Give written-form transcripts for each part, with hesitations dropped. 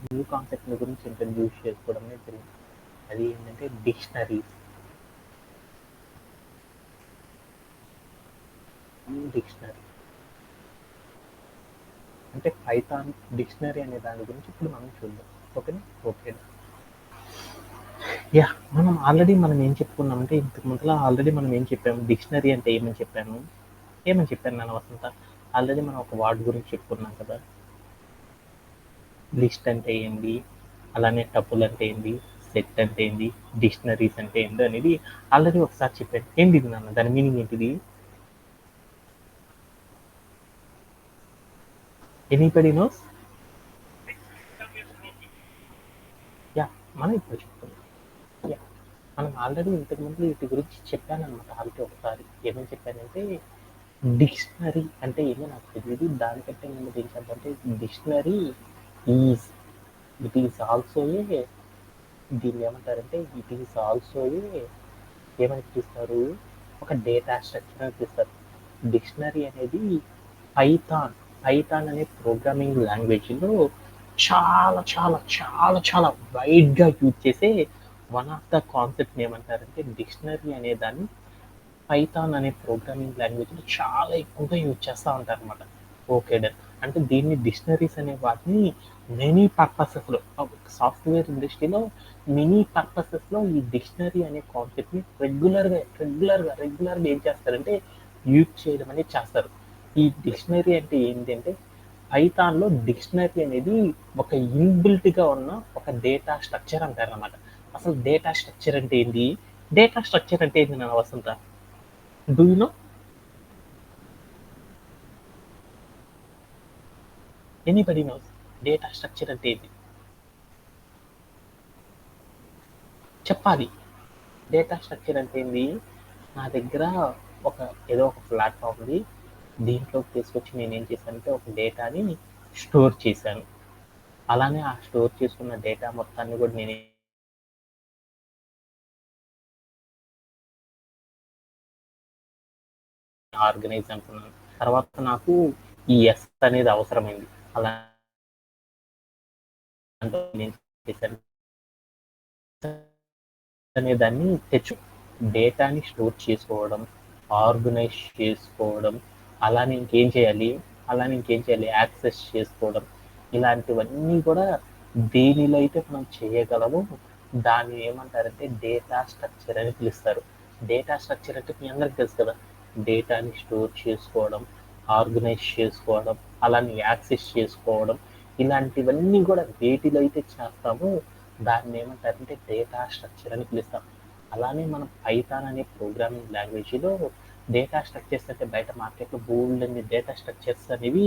New concept గురించి introduce చేసుకోవడం అనేది జరిగింది. అది ఏంటంటే డిక్షనరీస్. డిక్షనరీ అంటే పైథాన్ డిక్షనరీ అనే దాని గురించి ఇప్పుడు మనం చూద్దాం. ఓకేనా? ఓకే. యా మనం ఏం చెప్పుకున్నామంటే ఇంతకు ముందులా ఆల్రెడీ మనం ఏం చెప్పాము, డిక్షనరీ అంటే ఏమని చెప్పాను నాన్న వసంత? ఆల్రెడీ మనం ఒక వర్డ్ గురించి చెప్పుకున్నాం కదా, లిస్ట్ అంటే ఏంటి, అలానే టపుల్ అంటే ఏంటి, సెట్ అంటే ఏంటి, డిక్షనరీస్ అంటే ఏంటి అనేది ఆల్రెడీ ఒకసారి చెప్పాను. ఏంటి ఇది నాన్న, దాని మీనింగ్ ఏంటిది? Anybody knows? యా, మనం ఇప్పుడు చెప్తున్నాం. యా, మనం ఆల్రెడీ ఇంతకుముందు వీటి గురించి చెప్పానమాట. ఆల్రెడీ ఒకసారి ఏమని చెప్పానంటే, డిక్షనరీ అంటే ఏమో నాకు తెలియదు, దానికంటే ముందు ఏం చెప్పాలంటే dictionary is it is also a, దీన్ని ఏమంటారంటే ఇట్ ఈజ్ ఆల్సో ఏ, ఏమని పిలుస్తారు, ఒక డేటా స్ట్రక్చర్ అని పిలుస్తారు. డిక్షనరీ అనేది పైథాన్ అనే ప్రోగ్రామింగ్ లాంగ్వేజ్లో చాలా చాలా చాలా చాలా వైడ్గా యూజ్ చేసే వన్ ఆఫ్ ద కాన్సెప్ట్ ఏమంటారంటే డిక్షనరీ అనే దాన్ని పైథాన్ అనే ప్రోగ్రామింగ్ లాంగ్వేజ్లో చాలా ఎక్కువగా యూజ్ చేస్తూ ఉంటారు అనమాట. Okay done. అంటే దీన్ని డిక్షనరీస్ అనే వాటిని మెనీ పర్పసెస్లో, సాఫ్ట్వేర్ ఇండస్ట్రీలో మెనీ పర్పసెస్లో ఈ డిక్షనరీ అనే కాన్సెప్ట్ని రెగ్యులర్గా ఏం చేస్తారంటే యూజ్ చేయడం అనేది చేస్తారు. ఈ డిక్షనరీ అంటే ఏంటంటే పైథాన్లో డిక్షనరీ అనేది ఒక ఇన్బిల్ట్గా ఉన్న ఒక డేటా స్ట్రక్చర్ అంటారు అనమాట. అసలు డేటా స్ట్రక్చర్ అంటే ఏంటి? డేటా స్ట్రక్చర్ అంటే ఏంటి నా Vasantha? Do you know? Anybody knows data structure అంటే ఏంటి? చెప్పాలి. డేటా స్ట్రక్చర్ అంటే ఏంటి? నా దగ్గర ఏదో ఒక ప్లాట్ఫామ్ ఉంది, దీంట్లోకి తీసుకొచ్చి నేను ఏం చేశానంటే ఒక డేటాని స్టోర్ చేశాను. అలానే ఆ స్టోర్ చేసుకున్న డేటా మొత్తాన్ని కూడా నేను ఆర్గనైజ్ అనుకున్నాను. తర్వాత నాకు ఈ ఎస్ అనేది అవసరమైంది. అలా నేను చేశాను అనే దాన్ని డేటాని స్టోర్ చేసుకోవడం, ఆర్గనైజ్ చేసుకోవడం, అలానే ఇంకేం చేయాలి, యాక్సెస్ చేసుకోవడం, ఇలాంటివన్నీ కూడా దేనిలో అయితే మనం చేయగలమో దాన్ని ఏమంటారంటే డేటా స్ట్రక్చర్ అని పిలుస్తారు. డేటా స్ట్రక్చర్ అంటే మీ అందరికి తెలుసు కదా, డేటాని స్టోర్ చేసుకోవడం, ఆర్గనైజ్ చేసుకోవడం, అలానే యాక్సెస్ చేసుకోవడం, ఇలాంటివన్నీ కూడా వేటిలో అయితే చేస్తామో దాన్ని ఏమంటారంటే డేటా స్ట్రక్చర్ అని పిలుస్తాం. అలానే మనం పైథాన్ అనే ప్రోగ్రామింగ్ లాంగ్వేజ్లో డేటా స్ట్రక్చర్స్ అంటే బయట మార్కెట్లో బోల్డ్ అనే డేటా స్ట్రక్చర్స్ అనేవి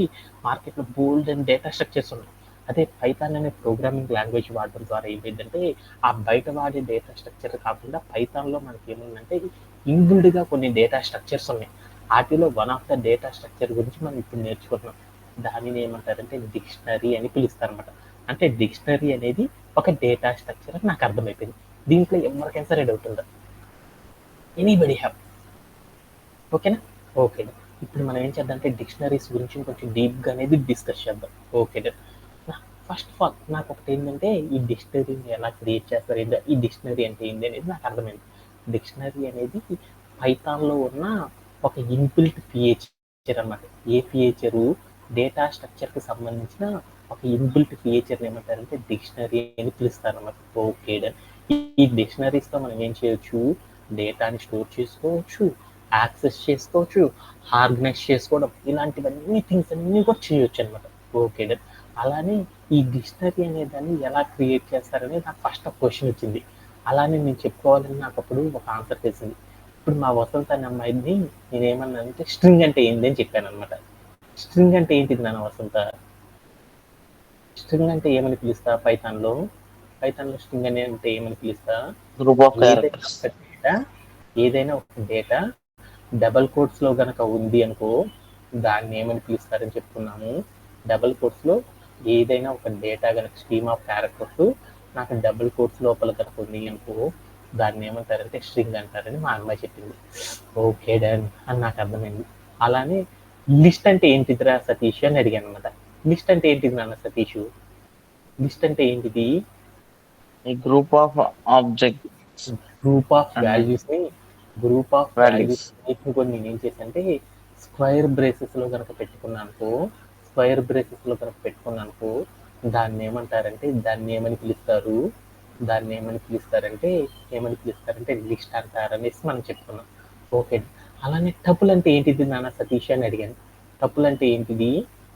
డేటా స్ట్రక్చర్స్ ఉన్నాయి. అదే పైథాన్ అనే ప్రోగ్రామింగ్ లాంగ్వేజ్ వాడడం ద్వారా ఏంటంటే ఆ బయట వాడే డేటా స్ట్రక్చర్ కాకుండా పైథాన్లో మనకి ఏముందంటే ఇన్బిల్డ్గా కొన్ని డేటా స్ట్రక్చర్స్ ఉన్నాయి. వాటిలో one of the data structure గురించి మనం ఇప్పుడు నేర్చుకుంటున్నాం. దానిని ఏమంటారంటే డిక్షనరీ అని పిలుస్తారన్నమాట. అంటే డిక్షనరీ అనేది ఒక డేటా స్ట్రక్చర్ అని నాకు అర్థమైపోయింది. దీంట్లో ఎవరికైనా సరే డౌట్ ఉందా? Anybody have? ఓకేనా? ఓకే. ఇప్పుడు మనం ఏం చేద్దాం అంటే డిక్షనరీస్ గురించి కొంచెం డీప్గా అనేది డిస్కస్ చేద్దాం. ఓకే. ఫస్ట్ ఆఫ్ ఆల్ నాకు ఒకటి ఏంటంటే ఈ డిక్షనరీని ఎలా క్రియేట్ చేస్తారు, ఈ డిక్షనరీ అంటే ఏంటి అనేది నాకు అర్థమైంది. డిక్షనరీ అనేది పైథాన్లో ఉన్న ఒక ఇన్బిల్ట్ ఫీచర్ అనమాట. ఏ ఫీచరు? డేటా స్ట్రక్చర్కి సంబంధించిన ఒక ఇన్బిల్ట్ ఫీచర్ని ఏమంటారంటే డిక్షనరీ అని పిలుస్తారు అనమాట. Okay done. ఈ డిక్షనరీస్తో మనం ఏం చేయొచ్చు, డేటాని స్టోర్ చేసుకోవచ్చు, యాక్సెస్ చేసుకోవచ్చు, ఆర్గనైజ్ చేసుకోవడం, ఇలాంటివన్నీ థింగ్స్ అన్నీ కూడా చేయొచ్చు అనమాట. Okay done. అలానే ఈ డిక్షనరీ అనే దాన్ని ఎలా క్రియేట్ చేస్తారని నాకు ఫస్ట్ క్వశ్చన్ వచ్చింది. అలానే నేను చెప్పుకోవాలని నాకు అప్పుడు ఒక ఆన్సర్ తెలిసింది. ఇప్పుడు మా వసంత అనే అమ్మాయిని నేనేమన్నానంటే స్ట్రింగ్ అంటే ఏంది అని చెప్పాను అనమాట. స్ట్రింగ్ అంటే ఏంటిది నాన్న వసంత? స్ట్రింగ్ అంటే ఏమని పిలుస్తా పైథాన్లో? స్ట్రింగ్ అంటే ఏమని పిలుస్తా? Group of characters. ఏదైనా ఒక డేటా డబల్ కోట్స్లో గనక ఉంది అనుకో దాన్ని ఏమని పిలుస్తారని చెప్తున్నాము. డబల్ కోట్స్లో ఏదైనా ఒక డేటా కనుక స్ట్రీమ్ ఆఫ్ క్యారెక్టర్స్ నాకు డబుల్ కోట్స్ లోపల కనుక ఉంది అనుకో దాన్ని ఏమంటారంటే స్ట్రింగ్ అంటారని మా అమ్మాయి చెప్పింది. ఓకే డన్ అని నాకు అర్థమైంది. అలానే లిస్ట్ అంటే ఏంటిదిరా సతీష్ అని అడిగాను అనమాట. లిస్ట్ అంటే ఏంటిది నాన్న సతీష్? లిస్ట్ అంటే ఏంటిది? ఈ group of objects group of అన్నట్టు. వాల్యూస్ ని గ్రూప్ ఆఫ్ వాల్యూస్. వాల్యూస్ కూడా నేను ఏం చేశానంటే స్క్వైర్ బ్రేసెస్ లో కనుక పెట్టుకున్నానుకో, స్క్వైర్ బ్రేసెస్ లో కనుక పెట్టుకున్నానుకో దాన్ని ఏమని పిలుస్తారు? ఏమని పిలుస్తారంటే లిస్ట్ అంటారు అనేసి మనం చెప్పుకున్నాం. ఓకే. అలానే టపుల్ అంటే ఏంటిది నాన్న సతీష్ అని అడిగాను. టపుల్ అంటే ఏంటిది?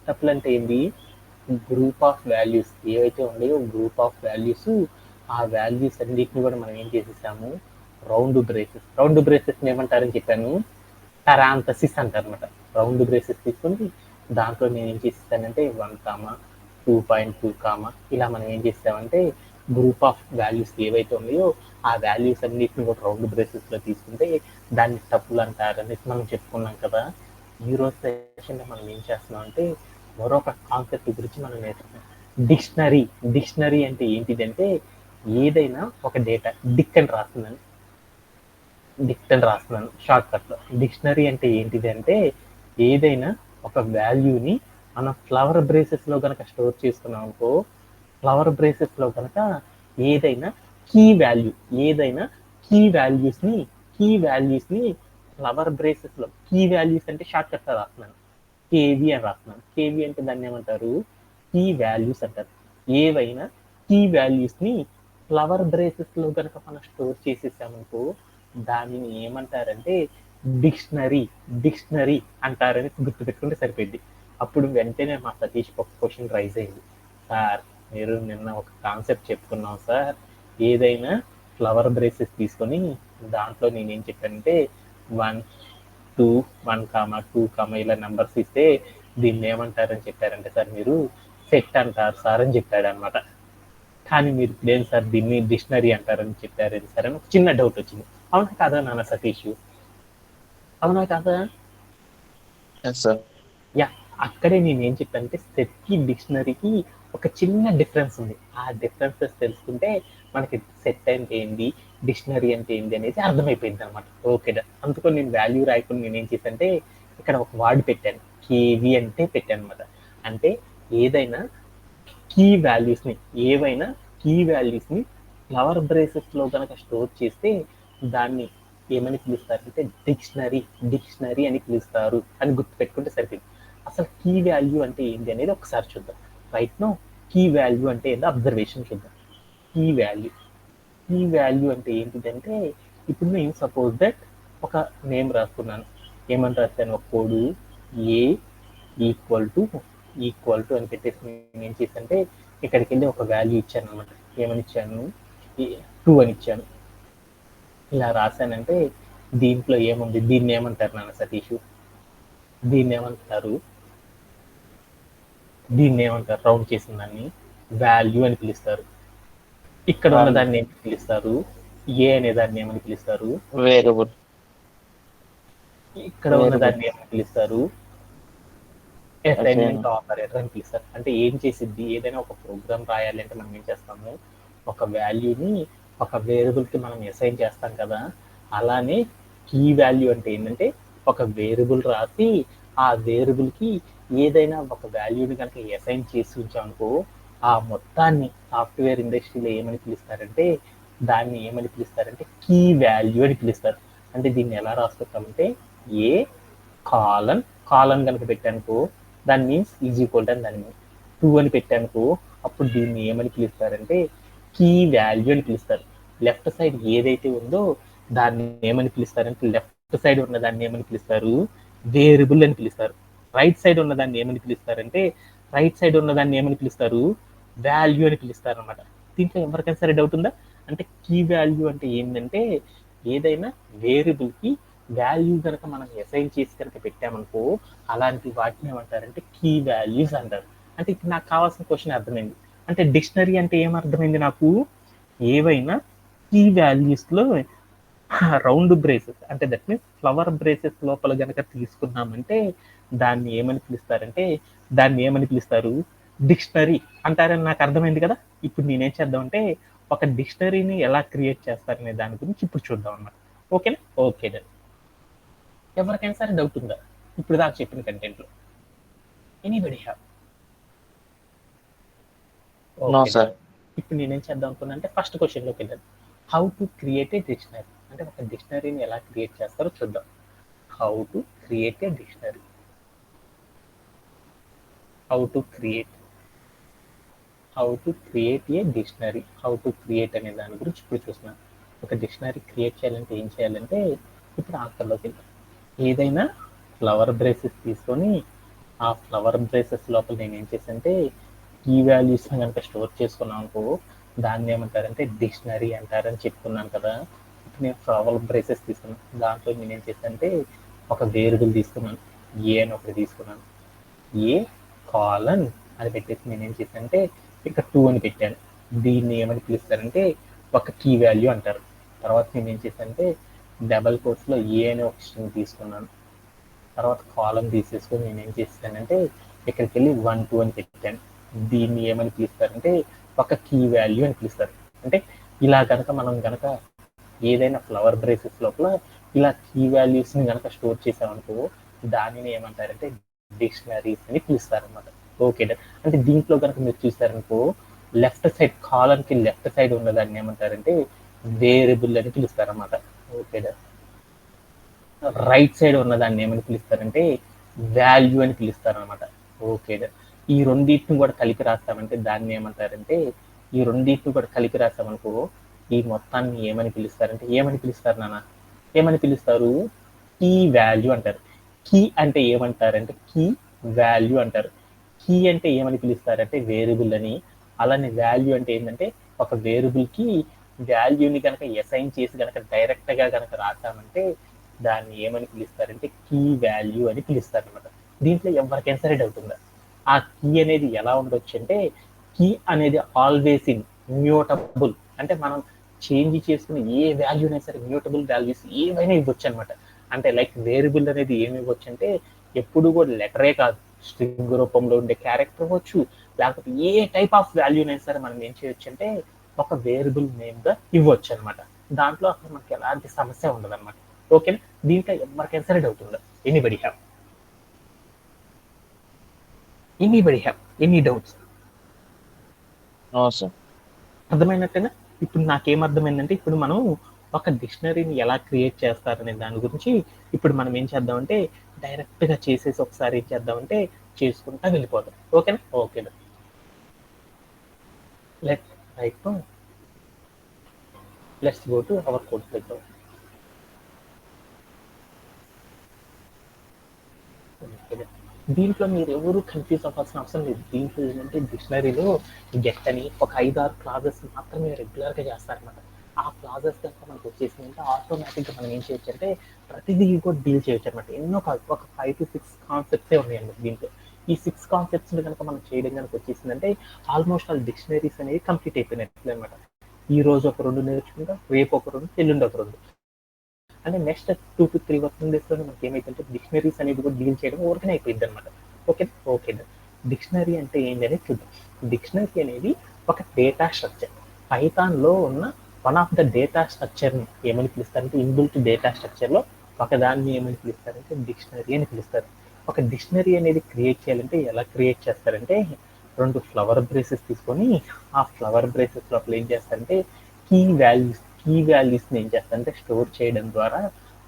టపుల్ అంటే ఏంటి? గ్రూప్ ఆఫ్ వాల్యూస్ ఏవైతే ఉన్నాయో గ్రూప్ ఆఫ్ వాల్యూస్, ఆ వాల్యూస్ అన్నిటిని కూడా మనం ఏం చేసేసాము, రౌండ్ బ్రేసెస్ ఏమంటారని చెప్పాను, పారాంథసిస్ అంటారు అనమాట. రౌండ్ బ్రేసెస్ తీసుకొని దాంట్లో నేను ఏం చేసేసానంటే 1 కామా 2.2 కామా ఇలా మనం ఏం చేసామంటే గ్రూప్ ఆఫ్ వాల్యూస్ ఏవైతే ఉన్నాయో ఆ వాల్యూస్ అన్నిటిని కూడా రౌండ్ బ్రేసెస్ లో తీసుకుంటే దాన్ని టపుల్ అంటారు అనేసి మనం చెప్పుకున్నాం కదా. ఈ రోజు సెషన్ లో మనం ఏం చేస్తున్నాం అంటే మరొక కాన్సెప్ట్ గురించి మనం నేర్చుకున్నాం. డిక్షనరీ అంటే ఏంటిదంటే ఏదైనా ఒక డేటా డిక్ట్ అని రాస్తున్నాను షార్ట్ కట్ లో. డిక్షనరీ అంటే ఏంటిది అంటే ఏదైనా ఒక వాల్యూని మనం ఫ్లవర్ బ్రేసెస్ లో కనుక స్టోర్ చేసుకున్నాం అనుకో, ఫ్లవర్ బ్రేసెస్ లో కనుక ఏదైనా కీ వాల్యూ ఏదైనా కీ వాల్యూస్ ని ఫ్లవర్ బ్రేసెస్ లో కీ వాల్యూస్ అంటే షార్ట్ కట్ లో రాస్తున్నాను, కేవి అని రాస్తున్నాను. కేవి అంటే దాన్ని ఏమంటారు, కీ వాల్యూస్ అంటారు. ఏవైనా కీ వాల్యూస్ ని ఫ్లవర్ బ్రేసెస్ లో కనుక మనం స్టోర్ చేసేసామనుకో దానిని ఏమంటారంటే డిక్షనరీ అంటారని గుర్తుపెట్టుకుంటే సరిపోయింది. అప్పుడు వెంటనే మా సతీష్ ఒక క్వశ్చన్ రైజ్ అయింది. సార్ మీరు నిన్న ఒక కాన్సెప్ట్ చెప్పుకున్నాం సార్, ఏదైనా ఫ్లవర్ బ్రేసెస్ తీసుకొని దాంట్లో నేనేం చెప్పానంటే 1 2 1 2 ఇలా నెంబర్స్ ఇస్తే దీన్ని ఏమంటారని చెప్పారంటే సార్ మీరు సెట్ అంటారు సార్ అని చెప్పాడు అనమాట. కానీ మీరు ఇప్పుడేం సార్ దీన్ని డిక్షనరీ అంటారని చెప్పారు సార్ అని ఒక చిన్న డౌట్ వచ్చింది. అవునా కాదా నాన్న సతీష్? అవునా కాదా? Yes sir. యా, అక్కడే నేను ఏం చెప్పానంటే సెట్ కి డిక్షనరీకి ఒక చిన్న డిఫరెన్స్ ఉంది. ఆ డిఫరెన్సెస్ తెలుసుకుంటే మనకి సెట్ అంటే ఏంటి, డిక్షనరీ అంటే ఏంటి అనేది అర్థమైపోయింది అనమాట. ఓకే, అందుకని నేను వాల్యూ రాయకుండా నేను ఏం చేశానంటే ఇక్కడ ఒక వర్డ్ పెట్టాను, కేవి అంటే పెట్టాను అనమాట. అంటే ఏదైనా కీ వాల్యూస్ ని ఏవైనా కీ వాల్యూస్ ని ఫ్లవర్ బ్రేసెస్ లో కనుక స్టోర్ చేస్తే దాన్ని ఏమని పిలుస్తారంటే డిక్షనరీ అని పిలుస్తారు అని గుర్తుపెట్టుకుంటే సరిపోయింది. అసలు కీ వాల్యూ అంటే ఏంటి అనేది ఒకసారి చూద్దాం. రైట్ నో కీ వాల్యూ అంటే ఏంటో అబ్జర్వేషన్ చూద్దాం. కీ వాల్యూ కీ వాల్యూ అంటే ఏంటిదంటే ఇప్పుడు నేను సపోజ్ దట్ ఒక నేమ్ రాసుకున్నాను. ఏమని రాశాను, ఒక కోడ్ ఏ ఈక్వల్ టు అని పెట్టేసి నేను ఏం చేశానంటే ఇక్కడికి వెళ్ళి ఒక వాల్యూ ఇచ్చాను అనమాట. ఏమని ఇచ్చాను, 2 అని ఇచ్చాను. ఇలా రాశానంటే దీంట్లో ఏముంది, దీన్ని ఏమంటారు నాన్న సతీష్? దీన్ని ఏమంటారు రౌండ్ చేసిన దాన్ని వాల్యూ అని పిలుస్తారు. ఇక్కడ ఉన్న వాల్యూ. దాన్ని ఏమని పిలుస్తారు, ఏ అనే దాన్ని ఏమని పిలుస్తారు, వేరియబుల్. ఇక్కడ ఉన్న వేరియబుల్. దాన్ని ఏమని పిలుస్తారు, అసైన్మెంట్ ఆపరేటర్ అని పిలుస్తారు. అంటే ఏం చేసిద్ది, ఏదైనా ఒక ప్రోగ్రామ్ రాయాలి అంటే మనం ఏం చేస్తాము, ఒక వాల్యూని ఒక వేరియబుల్ కి మనం అసైన్ చేస్తాం కదా. అలానే కీ వాల్యూ అంటే ఏంటంటే ఒక వేరియబుల్ రాసి ఆ వేరియబుల్ కి ఏదైనా ఒక వాల్యూని కనుక అసైన్ చేసి ఉంచామనుకో ఆ మొత్తాన్ని సాఫ్ట్వేర్ ఇండస్ట్రీలో ఏమని పిలుస్తారంటే కీ వాల్యూ అని పిలుస్తారు. అంటే దీన్ని ఎలా రాసుకుంటామంటే ఏ కాలన్ కనుక పెట్టానుకో దాని మీన్స్ ఈజ్ ఈక్వల్ టు అని దాని మీన్స్ 2 అని పెట్టానుకో అప్పుడు దీన్ని ఏమని పిలుస్తారంటే కీ వాల్యూ అని పిలుస్తారు. లెఫ్ట్ సైడ్ ఏదైతే ఉందో దాన్ని ఏమని పిలుస్తారంటే లెఫ్ట్ సైడ్ ఉన్న దాన్ని ఏమని పిలుస్తారు, వేరియబుల్ అని పిలుస్తారు. రైట్ సైడ్ ఉన్న దాన్ని ఏమని పిలుస్తారంటే వాల్యూ అని పిలుస్తారు అనమాట. దీంట్లో ఎవరికైనా సరే డౌట్ ఉందా? అంటే కీ వాల్యూ అంటే ఏంటంటే ఏదైనా వేరియబుల్ కి వాల్యూ కనుక మనం అసైన్ చేసి కనుక పెట్టామనుకో అలాంటి వాటిని ఏమంటారంటే కీ వాల్యూస్ అంటారు. అంటే ఇప్పుడు నాకు కావాల్సిన క్వశ్చన్ అర్థమైంది. అంటే డిక్షనరీ అంటే ఏం అర్థమైంది నాకు, ఏవైనా కీ వాల్యూస్ లో రౌండ్ బ్రేసెస్ అంటే దట్ మీన్స్ ఫ్లవర్ బ్రేసెస్ లోపల గనక తీసుకున్నామంటే దాన్ని ఏమని పిలుస్తారు, డిక్షనరీ అంటారని నాకు అర్థమైంది కదా. ఇప్పుడు నేనేం చేద్దామంటే ఒక డిక్షనరీని ఎలా క్రియేట్ చేస్తారనే దాని గురించి ఇప్పుడు చూద్దాం అన్నమాట. ఓకేనా? Okay done. ఎవరికైనా సరే డౌట్ ఉందా ఇప్పుడు దాకా చెప్పిన కంటెంట్ లో? Anybody have? No, okay. sir. ఇప్పుడు నేనేం చేద్దాం అనుకున్నా అంటే ఫస్ట్ క్వశ్చన్లోకి వెళ్ళాను. How to create a dictionary, అంటే ఒక డిక్షనరీని ఎలా క్రియేట్ చేస్తారో చూద్దాం. How to create a dictionary, how to create a dictionary, how to create అనే దాని గురించి ఇప్పుడు చూస్తున్నాను. ఒక డిక్షనరీ క్రియేట్ చేయాలంటే ఏం చేయాలంటే ఇప్పుడు ఆన్సర్లోకి వెళ్తాం. ఏదైనా ఫ్లవర్ బ్రేసెస్ తీసుకొని ఆ ఫ్లవర్ బ్రేసెస్ లోపల నేను ఏం చేశానంటే కీ వాల్యూస్ని కనుక స్టోర్ చేసుకున్నాం అనుకో దాన్ని ఏమంటారంటే డిక్షనరీ అంటారని చెప్పుకున్నాను కదా. ఇప్పుడు నేను ఫ్లవర్ బ్రేసెస్ తీసుకున్నాను, దాంట్లో నేను ఏం చేశానంటే ఒక వేరియబుల్ తీసుకున్నాను, ఏ అని ఒకటి తీసుకున్నాను. ఏ కాలన్ అని పెట్టేసి నేను ఏం చేశానంటే ఇక్కడ 2 అని పెట్టాను. దీన్ని ఏమని పిలుస్తారంటే ఒక కీ వాల్యూ అంటారు. తర్వాత నేను ఏం చేశానంటే డబల్ కోట్స్లో ఏ అనే ఒక స్ట్రింగ్ తీసుకున్నాను. తర్వాత కాలం తీసేసుకొని నేను ఏం చేశానంటే ఇక్కడికి వెళ్ళి 1 2 అని పెట్టాను. దీన్ని ఏమని పిలుస్తారంటే ఒక కీ వాల్యూ అని పిలుస్తారు. అంటే ఇలా కనుక మనం కనుక ఏదైనా ఫ్లవర్ బ్రేసెస్ లోపల ఇలా కీ వాల్యూస్ని కనుక స్టోర్ చేసామనుకో దానిని ఏమంటారంటే డిక్షనరీస్ అని పిలుస్తారు అనమాట. ఓకే, అంటే దీంట్లో కనుక మీరు చూసారనుకో లెఫ్ట్ సైడ్ కాలమ్కి లెఫ్ట్ సైడ్ ఉన్నదాన్ని ఏమంటారంటే వేరియబుల్ అని పిలుస్తారు అనమాట. ఓకే, రైట్ సైడ్ ఉన్నదాన్ని ఏమని పిలుస్తారంటే వాల్యూ అని పిలుస్తారు అనమాట. ఓకే, ఈ రెండింటిని కూడా కలిపి రాస్తామంటే దాన్ని ఏమంటారంటే ఈ రెండింటిని కూడా కలిపి రాస్తామనుకో ఈ మొత్తాన్ని ఏమని పిలుస్తారంటే ఏమని పిలుస్తారు నాన్న, ఏమని పిలుస్తారు? కీ వాల్యూ అంటారు. కీ అంటే ఏమంటారంటే కీ వాల్యూ అంటారు. కీ అంటే ఏమని పిలుస్తారంటే వేరియబుల్ అని, అలానే వాల్యూ అంటే ఏంటంటే ఒక వేరియబుల్కి వాల్యూని కనుక అసైన్ చేసి కనుక డైరెక్ట్గా కనుక రాసామంటే దాన్ని ఏమని పిలుస్తారంటే కీ వాల్యూ అని పిలుస్తారు అనమాట. దీంట్లో ఎవరికైనా సరే డౌట్ ఉందా? ఆ కీ అనేది ఎలా ఉండొచ్చు అంటే కీ అనేది ఆల్వేస్ ఇన్ మ్యూటబుల్, అంటే మనం చేంజ్ చేసుకుని ఏ వాల్యూ అయినా సరే మ్యూటబుల్ వాల్యూస్ ఏమైనా ఇవ్వచ్చు అనమాట. అంటే లైక్ వేరియబుల్ అనేది ఏమి ఇవ్వచ్చు అంటే ఎప్పుడు కూడా లెటరే కాదు, స్ట్రింగ్ రూపంలో ఉండే క్యారెక్టర్ అవ్వచ్చు, లేకపోతే ఏ టైప్ ఆఫ్ వాల్యూనైనా సరే మనం ఏం చేయొచ్చు అంటే ఒక వేరియబుల్ నేమ్గా ఇవ్వచ్చు అనమాట. దాంట్లో అసలు మనకి ఎలాంటి సమస్య ఉండదు అనమాట. ఓకే, దీంట్లో ఎవరికైనా సరే డౌట్ ఉండదు. Anybody have any doubts? No, sir. అర్థమైనట్టేనా? ఇప్పుడు నాకేం అర్థమైందంటే ఇప్పుడు మనం ఒక డిక్షనరీని ఎలా క్రియేట్ చేస్తారనే దాని గురించి ఇప్పుడు మనం ఏం చేద్దామంటే డైరెక్ట్గా చేసేసి ఒకసారి ఏం చేద్దామంటే చేసుకుంటా వెళ్ళిపోదాం. ఓకేనా? Okay, let's go to our code playground. దీంట్లో మీరు ఎవరు కన్ఫ్యూజ్ అవ్వాల్సిన అవసరం లేదు. దీంట్లో ఏంటంటే డిక్షనరీలో గెట్ అని ఒక 5-6 క్లాజెస్ మాత్రమే రెగ్యులర్గా చేస్తారనమాట. ఆ క్లాజెస్ కనుక మనకు వచ్చేసిందంటే ఆటోమేటిక్గా మనం ఏం చేయొచ్చు అంటే ప్రతిదీ కూడా డీల్ చేయొచ్చు అనమాట. ఎన్నో కాదు, ఒక 5 to 6 కాన్సెప్ట్సే ఉన్నాయండి దీంట్లో. ఈ 6 కాన్సెప్ట్స్ని కనుక మనం చేయడం కనుక వచ్చేసిందంటే ఆల్మోస్ట్ ఆల్ డిక్షనరీస్ అనేవి కంప్లీట్ అయిపోయినట్లే అనమాట. ఈ రోజు ఒక 2 నేర్చుకుంటాం, రేపు ఒక 2, ఎల్లుండి ఒక 2, అంటే నెక్స్ట్ 2 to 3 వర్కింగ్ డేస్లో మనకి ఏమైతుందంటే డిక్షనరీస్ అనేది కూడా డీల్ చేయడం ఊరికనే అయిపోయింది అనమాట. ఓకే, డిక్షనరీ అంటే ఏంటి అనేది చూద్దాం. డిక్షనరీ అనేది ఒక డేటా స్ట్రక్చర్. పైథాన్లో ఉన్న వన్ ఆఫ్ ద డేటా స్ట్రక్చర్ని ఏమని పిలుస్తారంటే ఇన్బిల్ట్ డేటా స్ట్రక్చర్లో ఒకదాన్ని ఏమని పిలుస్తారంటే డిక్షనరీ అని పిలుస్తారు. ఒక డిక్షనరీ అనేది క్రియేట్ చేయాలంటే ఎలా క్రియేట్ చేస్తారంటే 2 ఫ్లవర్ బ్రేసెస్ తీసుకొని ఆ ఫ్లవర్ బ్రేసెస్ లోపల ఏం చేస్తారంటే కీ వాల్యూస్ని ఏం చేస్తారంటే స్టోర్ చేయడం ద్వారా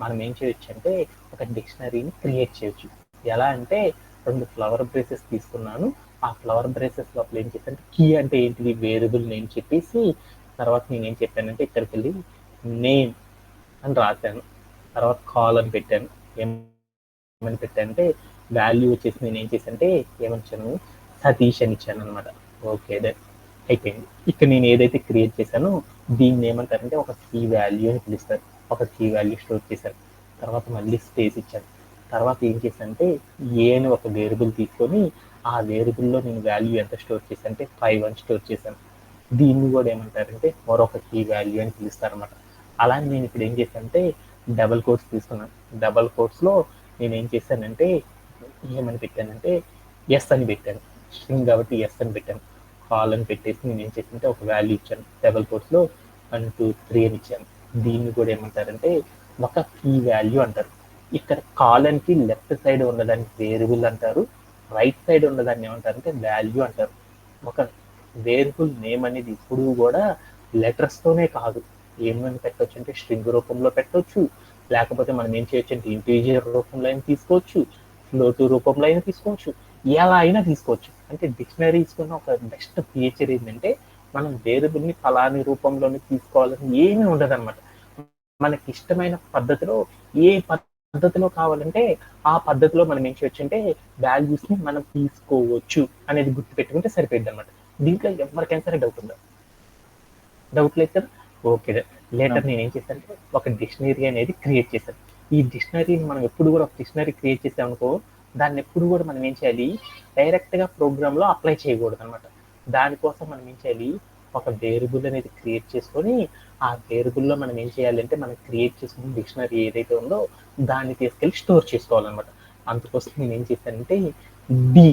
మనం ఏం చేయొచ్చు అంటే ఒక డిక్షనరీని క్రియేట్ చేయొచ్చు. ఎలా అంటే 2 ఫ్లవర్ బ్రేసెస్ తీసుకున్నాను, ఆ ఫ్లవర్ బ్రేసెస్ లోపల ఏం చెప్పాను, కీ అంటే ఏంటిది వేరియబుల్ నేమ్ చెప్పేసి తర్వాత నేను ఏం చెప్పానంటే ఇక్కడికి వెళ్ళి నేమ్ అని రాశాను, తర్వాత కాల్ అని పెట్టాను. ఏమని పెట్టానంటే వాల్యూ వచ్చేసి నేను ఏం చేశానంటే ఏమనిచ్చాను, సతీష్ అని ఇచ్చాను అనమాట. ఓకే, దట్ అయిపోయింది. ఇక్కడ నేను ఏదైతే క్రియేట్ చేశానో దీన్ని ఏమంటారంటే ఒక కీ వాల్యూ అని పిలుస్తారు. ఒక కీ వాల్యూ స్టోర్ చేశాను, తర్వాత మళ్ళీ స్పేస్ ఇచ్చాను, తర్వాత ఏం చేశానంటే ఏ అని ఒక వేరియబుల్ తీసుకొని ఆ వేరియబుల్లో నేను వాల్యూ ఎంత స్టోర్ చేశాను అంటే 5 అని స్టోర్ చేశాను. దీన్ని కూడా ఏమంటారంటే మరొక కీ వాల్యూ అని పిలుస్తారు అనమాట. అలానే నేను ఇప్పుడు ఏం చేశానంటే డబల్ కోట్స్ తీసుకున్నాను. డబల్ కోట్స్లో నేను ఏం చేశానంటే ఏమని పెట్టానంటే ఎస్ అని పెట్టాను, స్ట్రింగ్ కాబట్టి ఎస్ అని పెట్టాను. కాల్ అని పెట్టేసి నేను ఏం చేశానంటే ఒక వాల్యూ ఇచ్చాను, డబల్ కోట్స్లో 1 2 3 అని ఇచ్చాను. దీన్ని కూడా ఏమంటారంటే ఒక కీ వాల్యూ అంటారు. ఇక్కడ కాలన్కి లెఫ్ట్ సైడ్ ఉన్నదాన్ని వేరియబుల్ అంటారు, రైట్ సైడ్ ఉన్నదాన్ని ఏమంటారంటే వాల్యూ అంటారు. ఒక వేరియబుల్ నేమ్ అనేది ఇప్పుడు కూడా లెటర్స్తోనే కాదు, ఏమని పెట్టవచ్చు అంటే స్ట్రింగ్ రూపంలో పెట్టవచ్చు, లేకపోతే మనం ఏం చేయొచ్చు అంటే ఇంటీజర్ రూపంలో అయినా తీసుకోవచ్చు, ఫ్లోట్ రూపంలో అయినా తీసుకోవచ్చు, ఎలా అయినా తీసుకోవచ్చు. అంటే డిక్షనరీస్కున్న ఒక బెస్ట్ ఫీచర్ ఏంటంటే మనం వేరియబుల్ని ఫలాని రూపంలోనే తీసుకోవాలని ఏమీ ఉండదన్నమాట. మనకి ఇష్టమైన పద్ధతిలో ఏ పద్ధతిలో కావాలంటే ఆ పద్ధతిలో మనం ఏం చేయొచ్చు అంటే వాల్యూస్ని మనం తీసుకోవచ్చు అనేది గుర్తుపెట్టుకుంటే సరిపోయింది అనమాట. దీంట్లో ఎవరికైనా సరే డౌట్ ఉందా? డౌట్ లేదు కదా? ఓకే. లేటర్ నేను ఏం చేశాను అంటే ఒక డిక్షనరీ అనేది క్రియేట్ చేశాను. ఈ డిక్షనరీని మనం ఎప్పుడు కూడా ఒక డిక్షనరీ క్రియేట్ చేసామనుకో దాన్ని ఎప్పుడు కూడా మనం ఏం చేయాలి, డైరెక్ట్గా ప్రోగ్రాంలో అప్లై చేయకూడదు అనమాట. దానికోసం మనం ఏం చేయాలి, ఒక వేరియబుల్ అనేది క్రియేట్ చేసుకొని ఆ వేరియబుల్లో మనం ఏం చేయాలంటే మనం క్రియేట్ చేసుకున్న డిక్షనరీ ఏదైతే ఉందో దాన్ని తీసుకెళ్ళి స్టోర్ చేసుకోవాలన్నమాట. అందుకోసం నేను ఏం చేశానంటే డి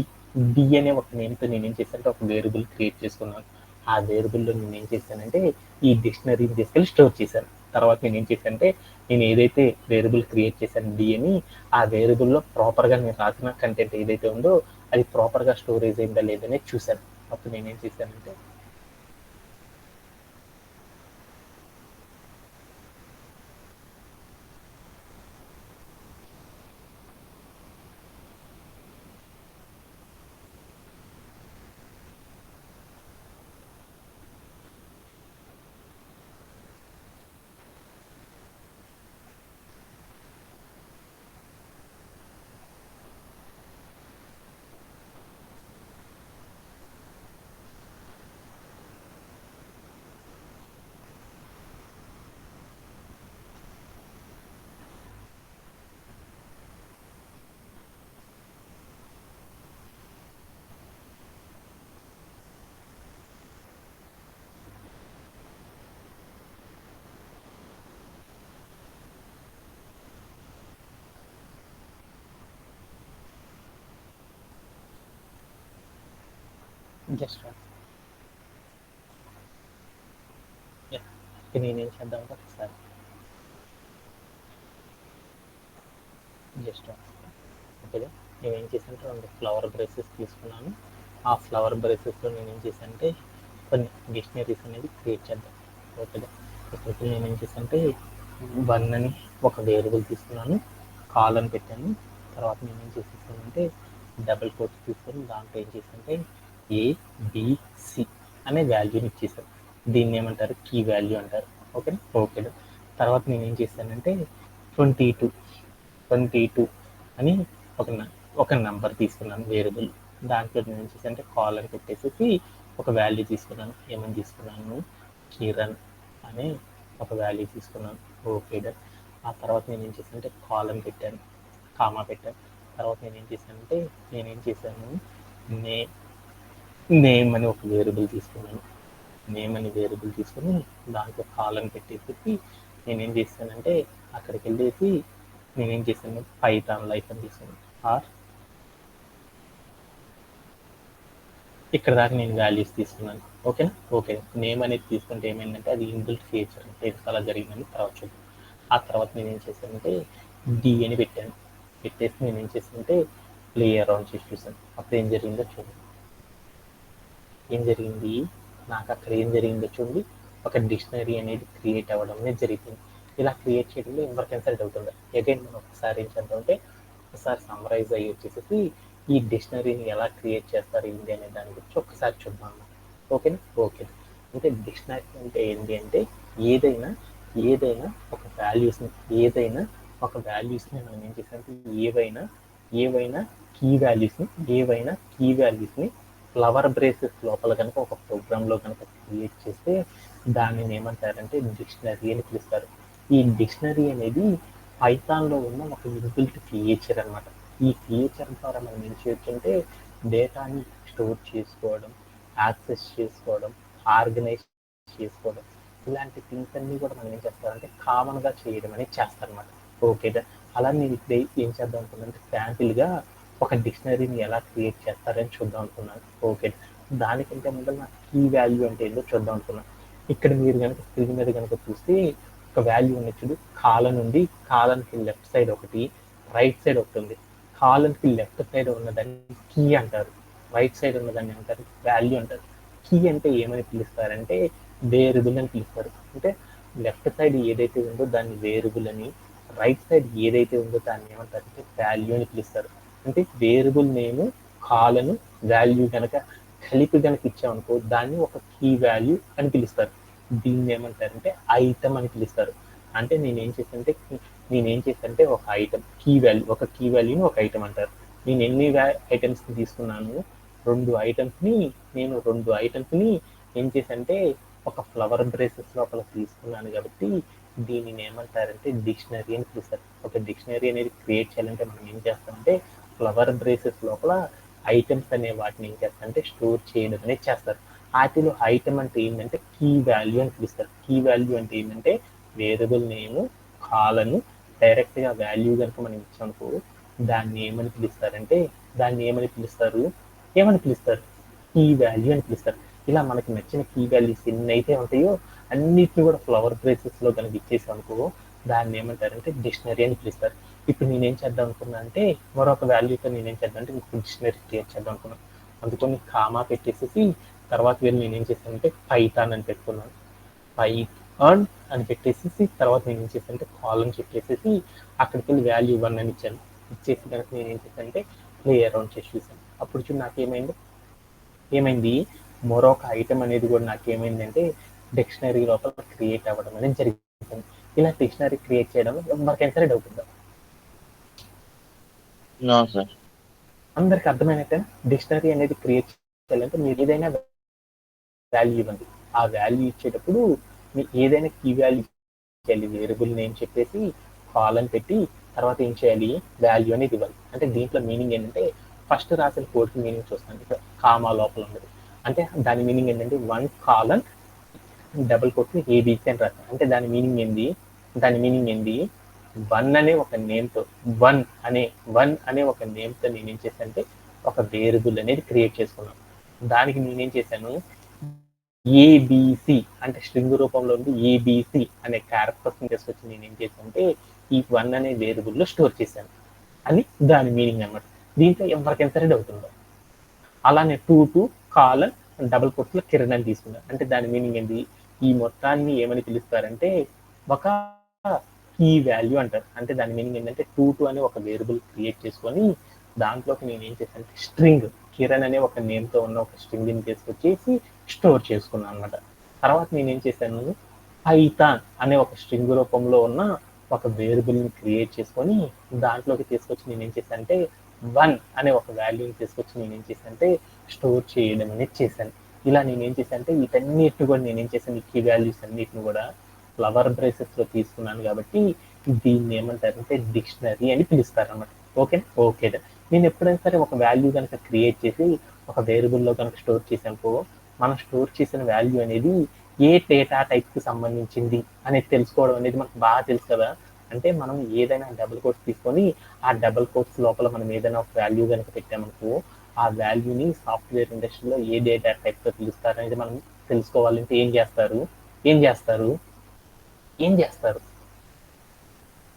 డి అనే ఒక నేమ్తో నేను ఏం చేశానంటే ఒక వేరియబుల్ క్రియేట్ చేసుకున్నాను. ఆ వేరియబుల్లో నేను ఏం చేశానంటే ఈ డిక్షనరీని తీసుకెళ్ళి స్టోర్ చేశాను. తర్వాత నేను ఏం చేశానంటే నేను ఏదైతే వేరియబుల్ క్రియేట్ చేశాను డి అని, ఆ వేరియబుల్లో ప్రాపర్గా నేను రాసిన కంటెంట్ ఏదైతే ఉందో అది ప్రాపర్గా స్టోరేజ్ అయిందా లేదనేది చూశాను. అప్పుడు నేను ఏం చేశానంటే జస్ట్ నేనేం చేద్దామంటే ఒకసారి జస్ట్ ఓకేగా నేను ఏం చేశానంటే 2 ఫ్లవర్ బ్రషెస్ తీసుకున్నాను. ఆ ఫ్లవర్ బ్రషెస్లో నేను ఏం చేశానంటే కొన్ని డిక్షనరీస్ అనేది క్రియేట్ చేద్దాం. ఓకేగా ఇప్పటికి నేను ఏం చేశానంటే 1 అని ఒక వేరియబుల్ తీసుకున్నాను, కాల్ అని పెట్టాను. తర్వాత నేను ఏం చేసేసానంటే డబుల్ కోట్స్ తీసుకొని దాంట్లో ఏం చేశానంటే ఏబిసి అనే వాల్యూని ఇచ్చేసాను. దీన్ని ఏమంటారు, కీ వాల్యూ అంటారు. ఓకేనా? ఓకేనా. తర్వాత నేను ఏం చేశానంటే 22 అని ఒక నంబర్ తీసుకున్నాను వేరియబుల్. దాంట్లో నేను ఏం చేశానంటే కాల్ అని పెట్టేసి ఒక వాల్యూ తీసుకున్నాను. ఏమని తీసుకున్నాను, కిరణ్ అనే ఒక వాల్యూ తీసుకున్నాను. Okay done. ఆ తర్వాత నేను ఏం చేశానంటే కాల్ అని పెట్టాను, కామా పెట్టాను. తర్వాత నేనేం చేశాను నేమ్ అని ఒక వేరియబుల్ తీసుకున్నాను. నేమ్ అని వేరియబుల్ తీసుకొని దాంట్లో కాల్ అని పెట్టేసి నేనేం చేశానంటే అక్కడికి వెళ్ళేసి నేనేం చేశాను పైథాన్ లైఫ్ అని తీసుకున్నాను. ఆర్ ఇక్కడ దాకా నేను వాల్యూస్ తీసుకున్నాను. ఓకేనా? ఓకే. నేమ్ అనేది తీసుకుంటే ఏమైందంటే అది ఇన్బిల్ట్ ఫీచర్ అంటే అలా జరిగిందని తర్వాత చూద్దాం. ఆ తర్వాత నేను ఏం చేశానంటే డి అని పెట్టాను. పెట్టేసి నేను ఏం చేశానంటే ప్లే అరౌండ్ చేసి చూసాను. అప్పుడు ఏం జరిగిందో చూడండి. ఏం జరిగింది, నాకు అక్కడ ఏం జరిగిందో చూడండి, ఒక డిక్షనరీ అనేది క్రియేట్ అవ్వడం అనేది జరిగింది. ఇలా క్రియేట్ చేయడంలో ఎవరికైనా సరే డౌట్ ఉండదు. అగైన్ మనం ఒకసారి ఏం చేద్దామంటే ఒకసారి సమ్మరైజ్ అయ్యి వచ్చేసి ఈ డిక్షనరీని ఎలా క్రియేట్ చేస్తారు ఏంటి అనే దాని గురించి ఒకసారి చూద్దాం అన్నమాట. ఓకేనా? ఓకే. అంటే డిక్షనరీ అంటే ఏంటి అంటే ఏదైనా ఒక వాల్యూస్ని మనం ఏం చేసామంటే ఏవైనా కీ వాల్యూస్ని ఫ్లవర్ బ్రేసెస్ లోపల కనుక ఒక ప్రోగ్రాంలో కనుక క్రియేట్ చేస్తే దానిని ఏమంటారంటే డిక్షనరీ అని పిలుస్తారు. ఈ డిక్షనరీ అనేది పైథాన్లో ఉన్న ఒక ఇన్బిల్ట్ ఫీచర్ అనమాట. ఈ ఫీచర్ ద్వారా మనం ఏం చేయొచ్చు అంటే డేటాని స్టోర్ చేసుకోవడం, యాక్సెస్ చేసుకోవడం, ఆర్గనైజ్ చేసుకోవడం, ఇలాంటి థింగ్స్ అన్నీ కూడా మనం ఏం చేస్తారంటే కామన్గా చేయడం అనేది చేస్తారనమాట. ఓకేదా? అలా నేను ఇప్పుడు ఏం చేద్దాం అనుకున్నాను, శాంపిల్గా ఒక డిక్షనరీని ఎలా క్రియేట్ చేస్తారని చూద్దాం అనుకున్నాను. ఓకే. దానికంటే ముందు నాకు కీ వాల్యూ అంటే ఏంటో చూద్దాం అనుకున్నాను. ఇక్కడ మీరు కనుక స్క్రీన్ మీద కనుక చూస్తే ఒక వాల్యూ ఉంది చూడు, కాలన్కి లెఫ్ట్ సైడ్ ఒకటి, రైట్ సైడ్ ఒకటి ఉంది. కాలన్కి లెఫ్ట్ సైడ్ ఉన్నదాన్ని కీ అంటారు, రైట్ సైడ్ ఉన్నదాన్ని అంటారు వాల్యూ అంటారు. కీ అంటే ఏమని పిలుస్తారంటే వేరియబుల్ అని పిలుస్తారు. అంటే లెఫ్ట్ సైడ్ ఏదైతే ఉందో దాన్ని వేరియబుల్ అని, రైట్ సైడ్ ఏదైతే ఉందో దాన్ని ఏమంటారంటే వాల్యూ అని పిలుస్తారు. అంటే వేరియబుల్ నేమ్ కాలను వాల్యూ కనుక కలిపి కనుక ఇచ్చామనుకో దాన్ని ఒక కీ వాల్యూ అని పిలుస్తారు. దీన్ని ఏమంటారంటే ఐటమ్ అని పిలుస్తారు. అంటే నేనేం చేశానంటే ఒక ఐటమ్ కీ వాల్యూ, ఒక కీ వాల్యూని ఒక ఐటమ్ అంటారు. నేను ఎన్ని ఐటమ్స్ని తీసుకున్నాను, రెండు ఐటమ్స్ని ఏం చేశానంటే ఒక ఫ్లవర్ బ్రేసెస్ లోపల తీసుకున్నాను కాబట్టి దీనిని ఏమంటారంటే డిక్షనరీ అని పిలుస్తారు. ఒక డిక్షనరీ అనేది క్రియేట్ చేయాలంటే మనం ఏం చేస్తామంటే ఫ్లవర్ బ్రేసెస్ లోపల ఐటమ్స్ అనే వాటిని ఏం చేస్తారంటే స్టోర్ చేయడం అనేది చేస్తారు. వాటిలో ఐటమ్ అంటే ఏంటంటే కీ వాల్యూ అని పిలుస్తారు. కీ వాల్యూ అంటే ఏంటంటే వేరియబుల్ నేమ్ కాలను డైరెక్ట్గా వాల్యూ కనుక మనం ఇచ్చామనుకో దాన్ని ఏమని పిలుస్తారు కీ వాల్యూ అని పిలుస్తారు. ఇలా మనకి నచ్చిన కీ వాల్యూస్ ఎన్ని అయితే ఉంటాయో అన్నిటిని కూడా ఫ్లవర్ బ్రేసెస్లో కనుక ఇచ్చేసామనుకో దాన్ని ఏమంటారంటే డిక్షనరీ అని పిలుస్తారు. ఇప్పుడు నేనేం చేద్దాం అనుకున్నా అంటే మరొక వాల్యూతో నేనేం చేద్దాం అంటే ఇంకొక డిక్షనరీ క్రియేట్ చేద్దాం అనుకున్నాను. అందుకని కామా పెట్టేసేసి తర్వాత వెళ్ళి నేనేం చేశానంటే పైథాన్ అని పెట్టుకున్నాను. పైథాన్ అని పెట్టేసేసి తర్వాత నేను ఏం చేశానంటే కాలమ్ చెప్పేసేసి అక్కడికి వెళ్ళి వాల్యూ 1 అని ఇచ్చాను. ఇచ్చేసి కనుక నేను ఏం చేశానంటే ప్లే అరౌండ్ చేసి చూసాను. అప్పుడు చూడు ఏమైంది మరొక ఐటమ్ అనేది కూడా నాకేమైందంటే డిక్షనరీ లోపల క్రియేట్ అవ్వడం అనేది జరిగింది. ఇలా డిక్షనరీ క్రియేట్ చేయడం ఎవరికైనా సరే డౌట్ ఉందా? సార్ అందరికి అర్థమైనట్టే డిక్షనరీ అనేది క్రియేట్ చేయాలంటే మీరు ఏదైనా వాల్యూ ఇవ్వండి. ఆ వాల్యూ ఇచ్చేటప్పుడు మీరు ఏదైనా కీ వాల్యూ చేయాలి. వేరియబుల్ నేమ్ చెప్పేసి కాలన్ పెట్టి తర్వాత ఏం చేయాలి వాల్యూ అనేది ఇవ్వాలి. అంటే దీంట్లో మీనింగ్ ఏంటంటే ఫస్ట్ రాసిన కోడ్కి మీనింగ్ చూస్తాను. ఇక్కడ కామా లోపల ఉన్నది అంటే దాని మీనింగ్ ఏంటంటే 1 కాలన్ డబుల్ కోట్ ఏబీసీ అని రాస్తాను. అంటే దాని మీనింగ్ ఏంది 1 అనే ఒక నేమ్తో వన్ అనే ఒక నేమ్తో నేనేం చేశానంటే ఒక వేరియబుల్ అనేది క్రియేట్ చేసుకున్నాను. దానికి నేనేం చేశాను ఏబిసి అంటే స్ట్రింగ్ రూపంలో ఉంది ఏబిసి అనే క్యారెక్టర్స్ తీసుకొచ్చి నేను ఏం చేశానంటే ఈ 1 అనే వేరియబుల్లో స్టోర్ చేశాను అని దాని మీనింగ్ అన్నమాట. దీంట్లో ఎవరికైనా సరే డౌట్ ఉందో. అలానే 2 కాలన్ డబుల్ కోట్స్లో కిరణ్ అని తీసుకున్నాను. అంటే దాని మీనింగ్ ఏంటి ఈ మొత్తాన్ని ఏమని పిలుస్తారంటే ఒక కీ వాల్యూ అంటారు. అంటే దాని మీనింగ్ ఏంటంటే 2 అనే ఒక వేరియబుల్ క్రియేట్ చేసుకొని దాంట్లోకి నేను ఏం చేశాను స్ట్రింగ్ కిరణ్ అనే ఒక నేమ్తో ఉన్న ఒక స్ట్రింగ్ని తీసుకొచ్చేసి స్టోర్ చేసుకున్నాను అనమాట. తర్వాత నేనేం చేశాను పైథాన్ అనే ఒక స్ట్రింగ్ రూపంలో ఉన్న ఒక వేరియబుల్ని క్రియేట్ చేసుకొని దాంట్లోకి తీసుకొచ్చి నేనేం చేశానంటే 1 అనే ఒక వాల్యూని తీసుకొచ్చి నేనేం చేశానంటే స్టోర్ చేయడం అనేది చేశాను. ఇలా నేనేం చేశానంటే వీటన్నిటిని కూడా నేనేం చేశాను ఈ కీ వాల్యూస్ అన్నిటిని కూడా ఫ్లవర్ బ్రేసెస్లో తీసుకున్నాను కాబట్టి దీన్ని ఏమంటారంటే డిక్షనరీ అని పిలుస్తారు అన్నమాట. ఓకే నేను ఎప్పుడైనా సరే ఒక వాల్యూ కనుక క్రియేట్ చేసి ఒక వేరియబుల్లో కనుక స్టోర్ చేసానుకో మనం స్టోర్ చేసిన వాల్యూ అనేది ఏ డేటా టైప్కి సంబంధించింది అనేది తెలుసుకోవడం అనేది మనకు బాగా తెలుసు కదా. అంటే మనం ఏదైనా డబుల్ కోట్స్ తీసుకొని ఆ డబుల్ కోట్స్ లోపల మనం ఏదైనా ఒక వాల్యూ కనుక పెట్టామనుకో ఆ వాల్యూని సాఫ్ట్వేర్ ఇండస్ట్రీలో ఏ డేటా టైప్తో పిలుస్తారు అనేది మనం తెలుసుకోవాలంటే ఏం చేస్తారు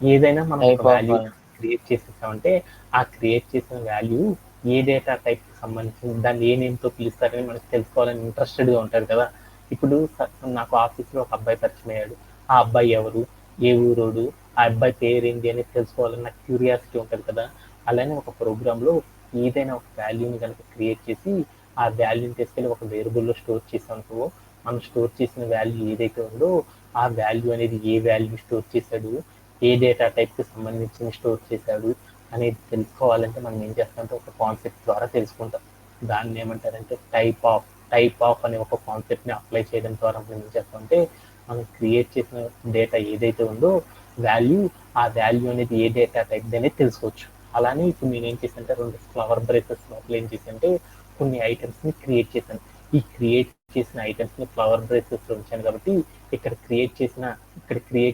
ఏదైనా మనం ఒక వాల్యూ క్రియేట్ చేసేసామంటే ఆ క్రియేట్ చేసిన వాల్యూ ఏ డేటా టైప్కి సంబంధించింది దాన్ని ఏ నేమ్తో పిలుస్తారని మనకు తెలుసుకోవాలని ఇంట్రెస్టెడ్గా ఉంటారు కదా. ఇప్పుడు నాకు ఆఫీస్లో ఒక అబ్బాయి పరిచయం అయ్యాడు. ఆ అబ్బాయి ఎవరు, ఏ ఊరోడు, ఆ అబ్బాయి పేరు ఏంటి అనేది తెలుసుకోవాలని నాకు క్యూరియాసిటీ ఉంటుంది కదా. అలానే ఒక ప్రోగ్రాంలో ఏదైనా ఒక వాల్యూని కనుక క్రియేట్ చేసి ఆ వాల్యూని తీసుకెళ్ళి ఒక వేరియబుల్లో స్టోర్ చేసామనుకో మనం స్టోర్ చేసిన వాల్యూ ఏదైతే ఉందో ఆ వాల్యూ అనేది ఏ వాల్యూ స్టోర్ చేశాడు, ఏ డేటా టైప్కి సంబంధించి స్టోర్ చేశాడు అనేది తెలుసుకోవాలంటే మనం ఏం చేస్తామంటే ఒక కాన్సెప్ట్ ద్వారా తెలుసుకుంటాం. దాన్ని ఏమంటారంటే టైప్ ఆఫ్ అనే ఒక కాన్సెప్ట్ని అప్లై చేయడం ద్వారా మనం ఏం చేస్తామంటే మనం క్రియేట్ చేసిన డేటా ఏదైతే ఉందో ఆ వాల్యూ అనేది ఏ డేటా టైప్ అనేది తెలుసుకోవచ్చు. అలానే ఇప్పుడు నేను ఏం చేశానంటే 2 ఫ్లవర్ బ్రేసెస్ లోపల ఏం చేశానంటే కొన్ని ఐటమ్స్ని క్రియేట్ చేశాను. ఈ క్రియేట్ చేసిన ఐటమ్స్ని ఫ్లవర్ బ్రేసెస్లో ఉంచాను కాబట్టి ఇక్కడ క్రియేట్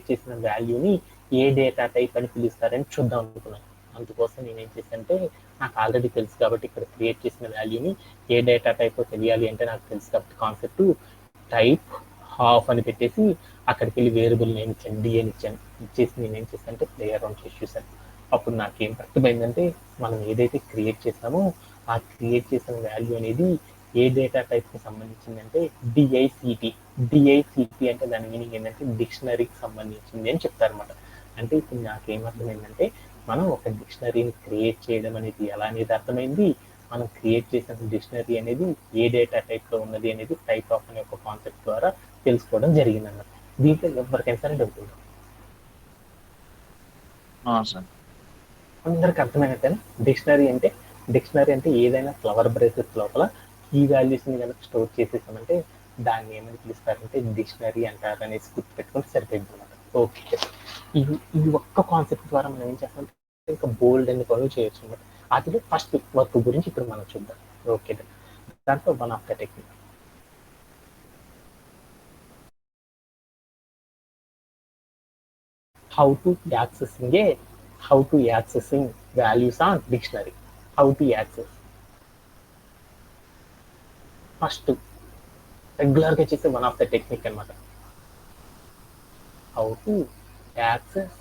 చేసిన వాల్యూని ఏ డేటా టైప్ అని పిలుస్తారని చూద్దాం అనుకున్నాను. అందుకోసం నేను ఏం చేశానంటే నాకు ఆల్రెడీ తెలుసు కాబట్టి ఇక్కడ క్రియేట్ చేసిన వాల్యూని ఏ డేటా టైప్ తెలియాలి అంటే నాకు తెలుసు కాబట్టి కాన్సెప్ట్ టైప్ హాఫ్ అని పెట్టేసి అక్కడికి వెళ్ళి వేరియబుల్ నేమ్ ఇచ్చాను డి అని ఇచ్చేసి నేను ఏం చేశానంటే ప్లే అరౌండ్ చేసి చూశాను. అప్పుడు నాకేం అర్థమైందంటే మనం ఏదైతే క్రియేట్ చేసామో ఆ క్రియేట్ చేసిన వాల్యూ అనేది ఏ డేటా టైప్కి సంబంధించింది అంటే డిఐసిటి. డిఐసిటి అంటే దాని మీనింగ్ ఏంటంటే డిక్షనరీకి సంబంధించింది అని చెప్తారనమాట. అంటే ఇప్పుడు నాకేమర్థమైందంటే మనం ఒక డిక్షనరీని క్రియేట్ చేయడం అనేది ఎలా అనేది అర్థమైంది. మనం క్రియేట్ చేసిన డిక్షనరీ అనేది ఏ డేటా టైప్లో ఉన్నది అనేది టైప్ ఆఫ్ అనే ఒక కాన్సెప్ట్ ద్వారా తెలుసుకోవడం జరిగిందన్నమాట. దీంట్లో ఎవరికైనా సరే డౌట్ ఉంటుంది. సార్ అందరికి అర్థమైనట్టేనా? డిక్షనరీ అంటే ఏదైనా ఫ్లవర్ బ్రేసెస్ లోపల కీ వాల్యూస్ని కనుక స్టోర్ చేసేసామంటే దాన్ని ఏమని పిలుస్తారంటే డిక్షనరీ అంటారు అనేసి గుర్తుపెట్టుకొని సరిపోయింది అనమాట. ఓకే, ఈ ఒక్క కాన్సెప్ట్ ద్వారా మనం ఏం చేస్తామంటే ఇంకా బోల్డ్ అన్ని పనులు చేయొచ్చు అనమాట. అందులో ఫస్ట్ వర్క్ గురించి ఇప్పుడు మనం చూద్దాం. ఓకే, దాంట్లో one of the technique how to accessing values on dictionary. How to access first రెగ్యులర్గా చేసే వన్ ఆఫ్ ద టెక్నిక్ అనమాట. How to access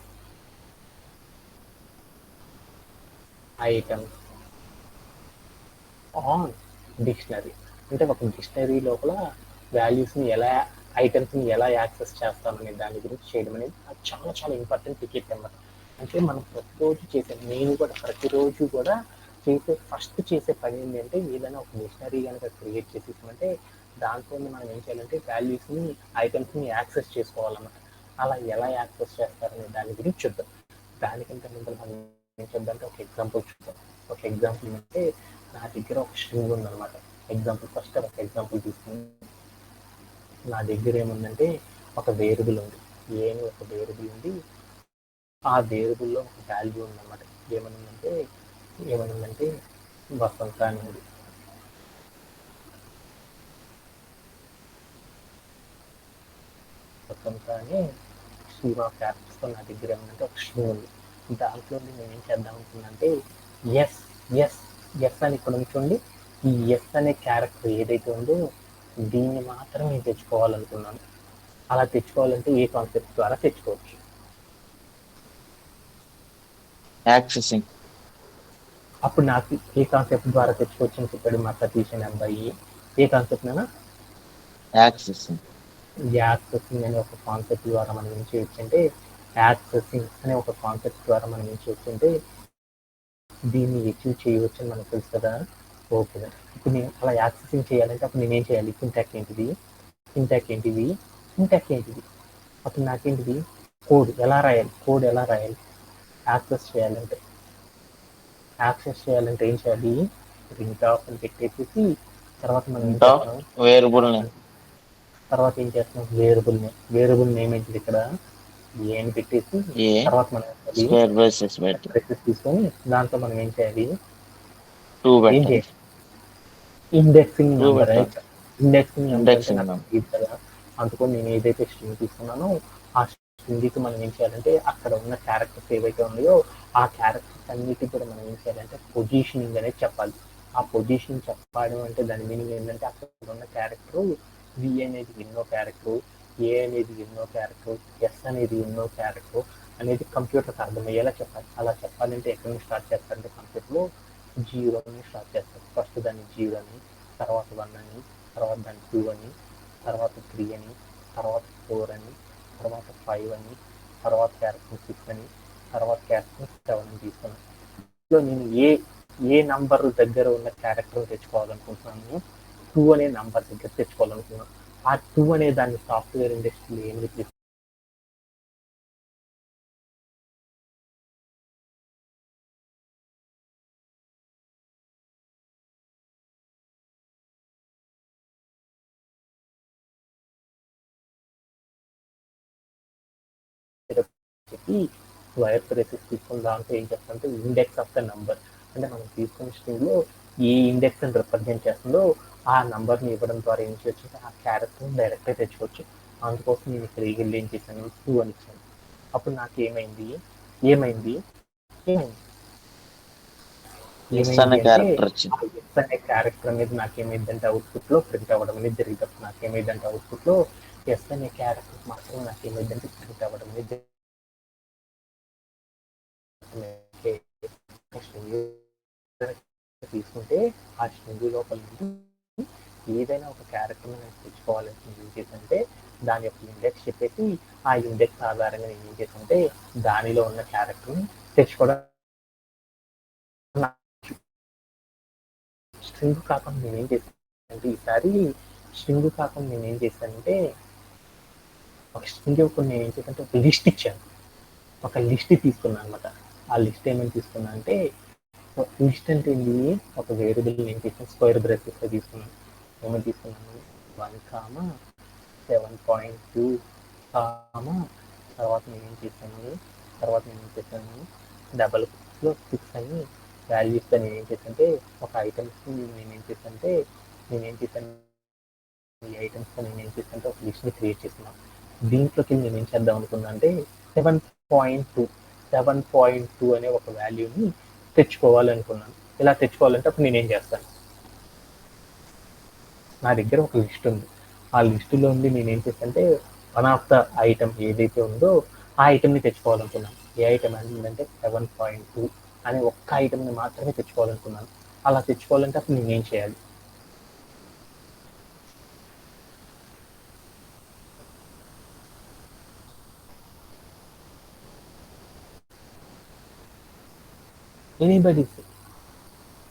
items on dictionary. అంటే ఒక డిక్షనరీ లోపల వాల్యూస్ని ఎలా ఐటమ్స్ని ఎలా యాక్సెస్ చేస్తామనే దాని గురించి చేయడం అనేది చాలా చాలా ఇంపార్టెంట్ టికెట్ అనమాట. అంటే మనం ప్రతిరోజు చేసే, నేను కూడా ప్రతిరోజు కూడా ఫస్ట్ చేసే పని ఏంటంటే ఏదైనా ఒక డిక్షనరీ కనుక క్రియేట్ చేసేసామంటే దాంట్లో మనం ఏం చేయాలంటే వాల్యూస్ని ఐటమ్స్ని యాక్సెస్ చేసుకోవాలన్నమాట. అలా ఎలా యాక్సెస్ చేస్తారనే దాని గురించి చూద్దాం. దానికంటే ముందు మనం ఏం చేద్దామంటే ఒక ఎగ్జాంపుల్ చూద్దాం. ఒక ఎగ్జాంపుల్ అంటే నా దగ్గర ఒక స్ట్రింగ్ ఉందన్నమాట. ఫస్ట్ ఒక ఎగ్జాంపుల్ తీసుకుని నా దగ్గర ఏముందంటే ఒక వేరియబుల్ ఉంది, ఏ అని ఒక వేరియబుల్ ఉంది. ఆ వేరియబుల్లో ఒక వాల్యూ ఉందన్నమాట. ఏమనుందంటే వసంత అని ఉంది. వసంత అని స్ట్రీమ్ ఆఫ్ క్యారెక్టర్స్తో నా దగ్గర ఏమంటే ఒక స్ట్రింగ్ ఉంది. దాంట్లో నేను ఏం చేద్దాం అనుకున్నానంటే ఎస్ ఎస్ ఎస్ అని ఇక్కడ ఉంచండి. ఈ ఎస్ అనే క్యారెక్టర్ ఏదైతే ఉందో దీన్ని మాత్రం నేను తెచ్చుకోవాలనుకున్నాను. అలా తెచ్చుకోవాలంటే ఏ కాన్సెప్ట్ ద్వారా తెచ్చుకోవచ్చు? యాక్సెసింగ్. అప్పుడు నాకు ఏ కాన్సెప్ట్ ద్వారా తెచ్చుకోవచ్చు అని చెప్పాడు మా సతీష్ అనే అబ్బాయి. ఏ కాన్సెప్ట్ అయినా యాక్సెసింగ్ యాక్సెసింగ్ అనే ఒక కాన్సెప్ట్ ద్వారా మనం ఏం చేయొచ్చు అంటే యాక్సెసింగ్ అనే ఒక కాన్సెప్ట్ ద్వారా మనం ఏం చేయొచ్చు అంటే దీన్ని అచీవ్ చేయవచ్చు అని మనకు తెలుసు కదా. ఓకే, ఇప్పుడు నేను అలా యాక్సెసింగ్ చేయాలంటే అప్పుడు నేనేం చేయాలి? సింటాక్స్ ఏంటిది? అప్పుడు నాకేంటిది? కోడ్ ఎలా రాయాలి? యాక్సెస్ చేయాలంటే ఏం చేయాలి? ప్రింట్ ఆఫ్ అని పెట్టేసి తర్వాత మనం ఏం చేస్తాం? వేరియబుల్ తర్వాత ఏం చేస్తున్నాం? వేరియబుల్ నేమ్ ఏంటిది ఇక్కడ? ఏ అని పెట్టేసి తర్వాత మనం స్క్వేర్ బ్రేసెస్ తీసుకొని దాంట్లో మనం ఏం చేయాలి? 2 ఏం చేయాలి? ఇండెక్సింగ్ నెంబర్ ఇండెక్సింగ్ కదా. అందుకని నేను ఏదైతే స్ట్రింగ్ తీసుకున్నానో ఆ స్ట్రింగ్కి మనం ఏం చేయాలంటే అక్కడ ఉన్న క్యారెక్టర్స్ ఏవైతే ఉన్నాయో ఆ క్యారెక్టర్స్ అన్నిటికీ కూడా మనం ఏం చేయాలంటే పొజిషనింగ్ అనేది చెప్పాలి. ఆ పొజిషన్ చెప్పడం అంటే దాని మీనింగ్ ఏంటంటే అక్కడ ఉన్న క్యారెక్టర్ వి అనేది ఎన్నో క్యారెక్టర్, ఏ అనేది ఎన్నో క్యారెక్టర్, ఎస్ అనేది ఎన్నో క్యారెక్టర్ అనేది కంప్యూటర్కి అర్థమయ్యేలా చెప్పాలి. అలా చెప్పాలంటే ఎక్కడి నుంచి స్టార్ట్ చేస్తారంటే కాన్సెప్ట్లో 0 అని స్టార్ట్ చేస్తారు. ఫస్ట్ దాన్ని 0 అని, తర్వాత 1 అని, తర్వాత దాన్ని 2 అని, తర్వాత 3 అని, తర్వాత 4 అని, తర్వాత 5 అని, తర్వాత క్యారెక్టర్ 6 అని, తర్వాత క్యారెక్టర్ 7 అని తీసుకున్నాను. సో నేను ఏ నంబర్ దగ్గర ఉన్న క్యారెక్టర్ తెచ్చుకోవాలనుకుంటున్నాను? 2 అనే నంబర్ దగ్గర తెచ్చుకోవాలనుకున్నాను. ఆ 2 అనే దాన్ని సాఫ్ట్వేర్ ఇండస్ట్రీలో ఏమి చెప్పి వైర్ బ్రేసెస్ తీసుకుని దాంట్లో ఏం చేస్తారంటే ఇండెక్స్ ఆఫ్ ద నంబర్, అంటే మనం తీసుకున్న స్ట్రింగ్లో ఏ ఇండెక్స్ అని రిప్రజెంట్ చేస్తుందో ఆ నంబర్ని ఇవ్వడం ద్వారా ఏం చేయొచ్చు అంటే ఆ క్యారెక్టర్ని డైరెక్ట్గా తెచ్చుకోవచ్చు. అందుకోసం నేను ఇక్కడ ఈగిల్ ఏం చేశాను? 2 అని ఇచ్చాను. అప్పుడు నాకు ఏమైంది అంటే ఎస్ అనే క్యారెక్టర్ అనేది నాకేమైందంటే అవుట్పుట్లో ప్రింట్ అవ్వడం అనేది జరిగింది. నాకేమైందంటే అవుట్పుట్లో ఎస్ అనే క్యారెక్టర్ మాత్రం నాకేమైందంటే ప్రింట్ అవ్వడం అనేది తీసుకుంటే ఆ స్ట్రింగ్ లోపల ఏదైనా ఒక క్యారెక్టర్ నేను తెచ్చుకోవాలని ఏం చేసంటే దాని యొక్క ఇండెక్స్ చెప్పేసి ఆ ఇండెక్స్ ఆధారంగా నేను ఏం చేసంటే దానిలో ఉన్న క్యారెక్టర్ని తెచ్చుకోవడం. స్ట్రింగ్ కాకుండా నేనేం చేశానంటే ఈసారి స్ట్రింగ్ కాకుండా నేనేం చేశానంటే ఒక స్ట్రింగ్ ఇవ్వకుండా నేను ఏం చేశానంటే ఒక లిస్ట్ ఇచ్చాను. ఒక లిస్ట్ తీసుకున్నాను అనమాట. ఆ లిస్ట్ ఏమని తీసుకున్నా అంటే లిస్ట్ అంటే ఏంటి, ఒక వేరియబుల్ నేను చేసిన స్క్వేర్ బ్రాకెట్స్లో తీసుకున్నాను. ఏమని తీసుకున్నాను, 1,7.2 తర్వాత నేనేం చేశాను డబల్ లో 6 అని వాల్యూస్తో నేనేం చేశానంటే ఒక ఐటమ్స్కి నేనేం చేశాను ఈ ఐటమ్స్తో నేనేం చేశానంటే ఒక లిస్ట్ని క్రియేట్ చేస్తున్నాను. దీంట్లోకి నేనేం చేద్దాం అనుకున్నా అంటే 7.2 అనే ఒక వాల్యూని తెచ్చుకోవాలనుకున్నాను. ఇలా తెచ్చుకోవాలంటే అప్పుడు నేనేం చేస్తాను, నా దగ్గర ఒక లిస్ట్ ఉంది. ఆ లిస్టులో ఉండి నేనేం చేస్తానంటే వన్ ఆఫ్ ద ఐటమ్ ఏదైతే ఉందో ఆ ఐటమ్ని తెచ్చుకోవాలనుకున్నాను. ఏ ఐటమ్ అంటే 7.2 అనే ఒక్క ఐటమ్ని మాత్రమే తెచ్చుకోవాలనుకున్నాను. అలా తెచ్చుకోవాలంటే అప్పుడు నేనేం చేయాలి,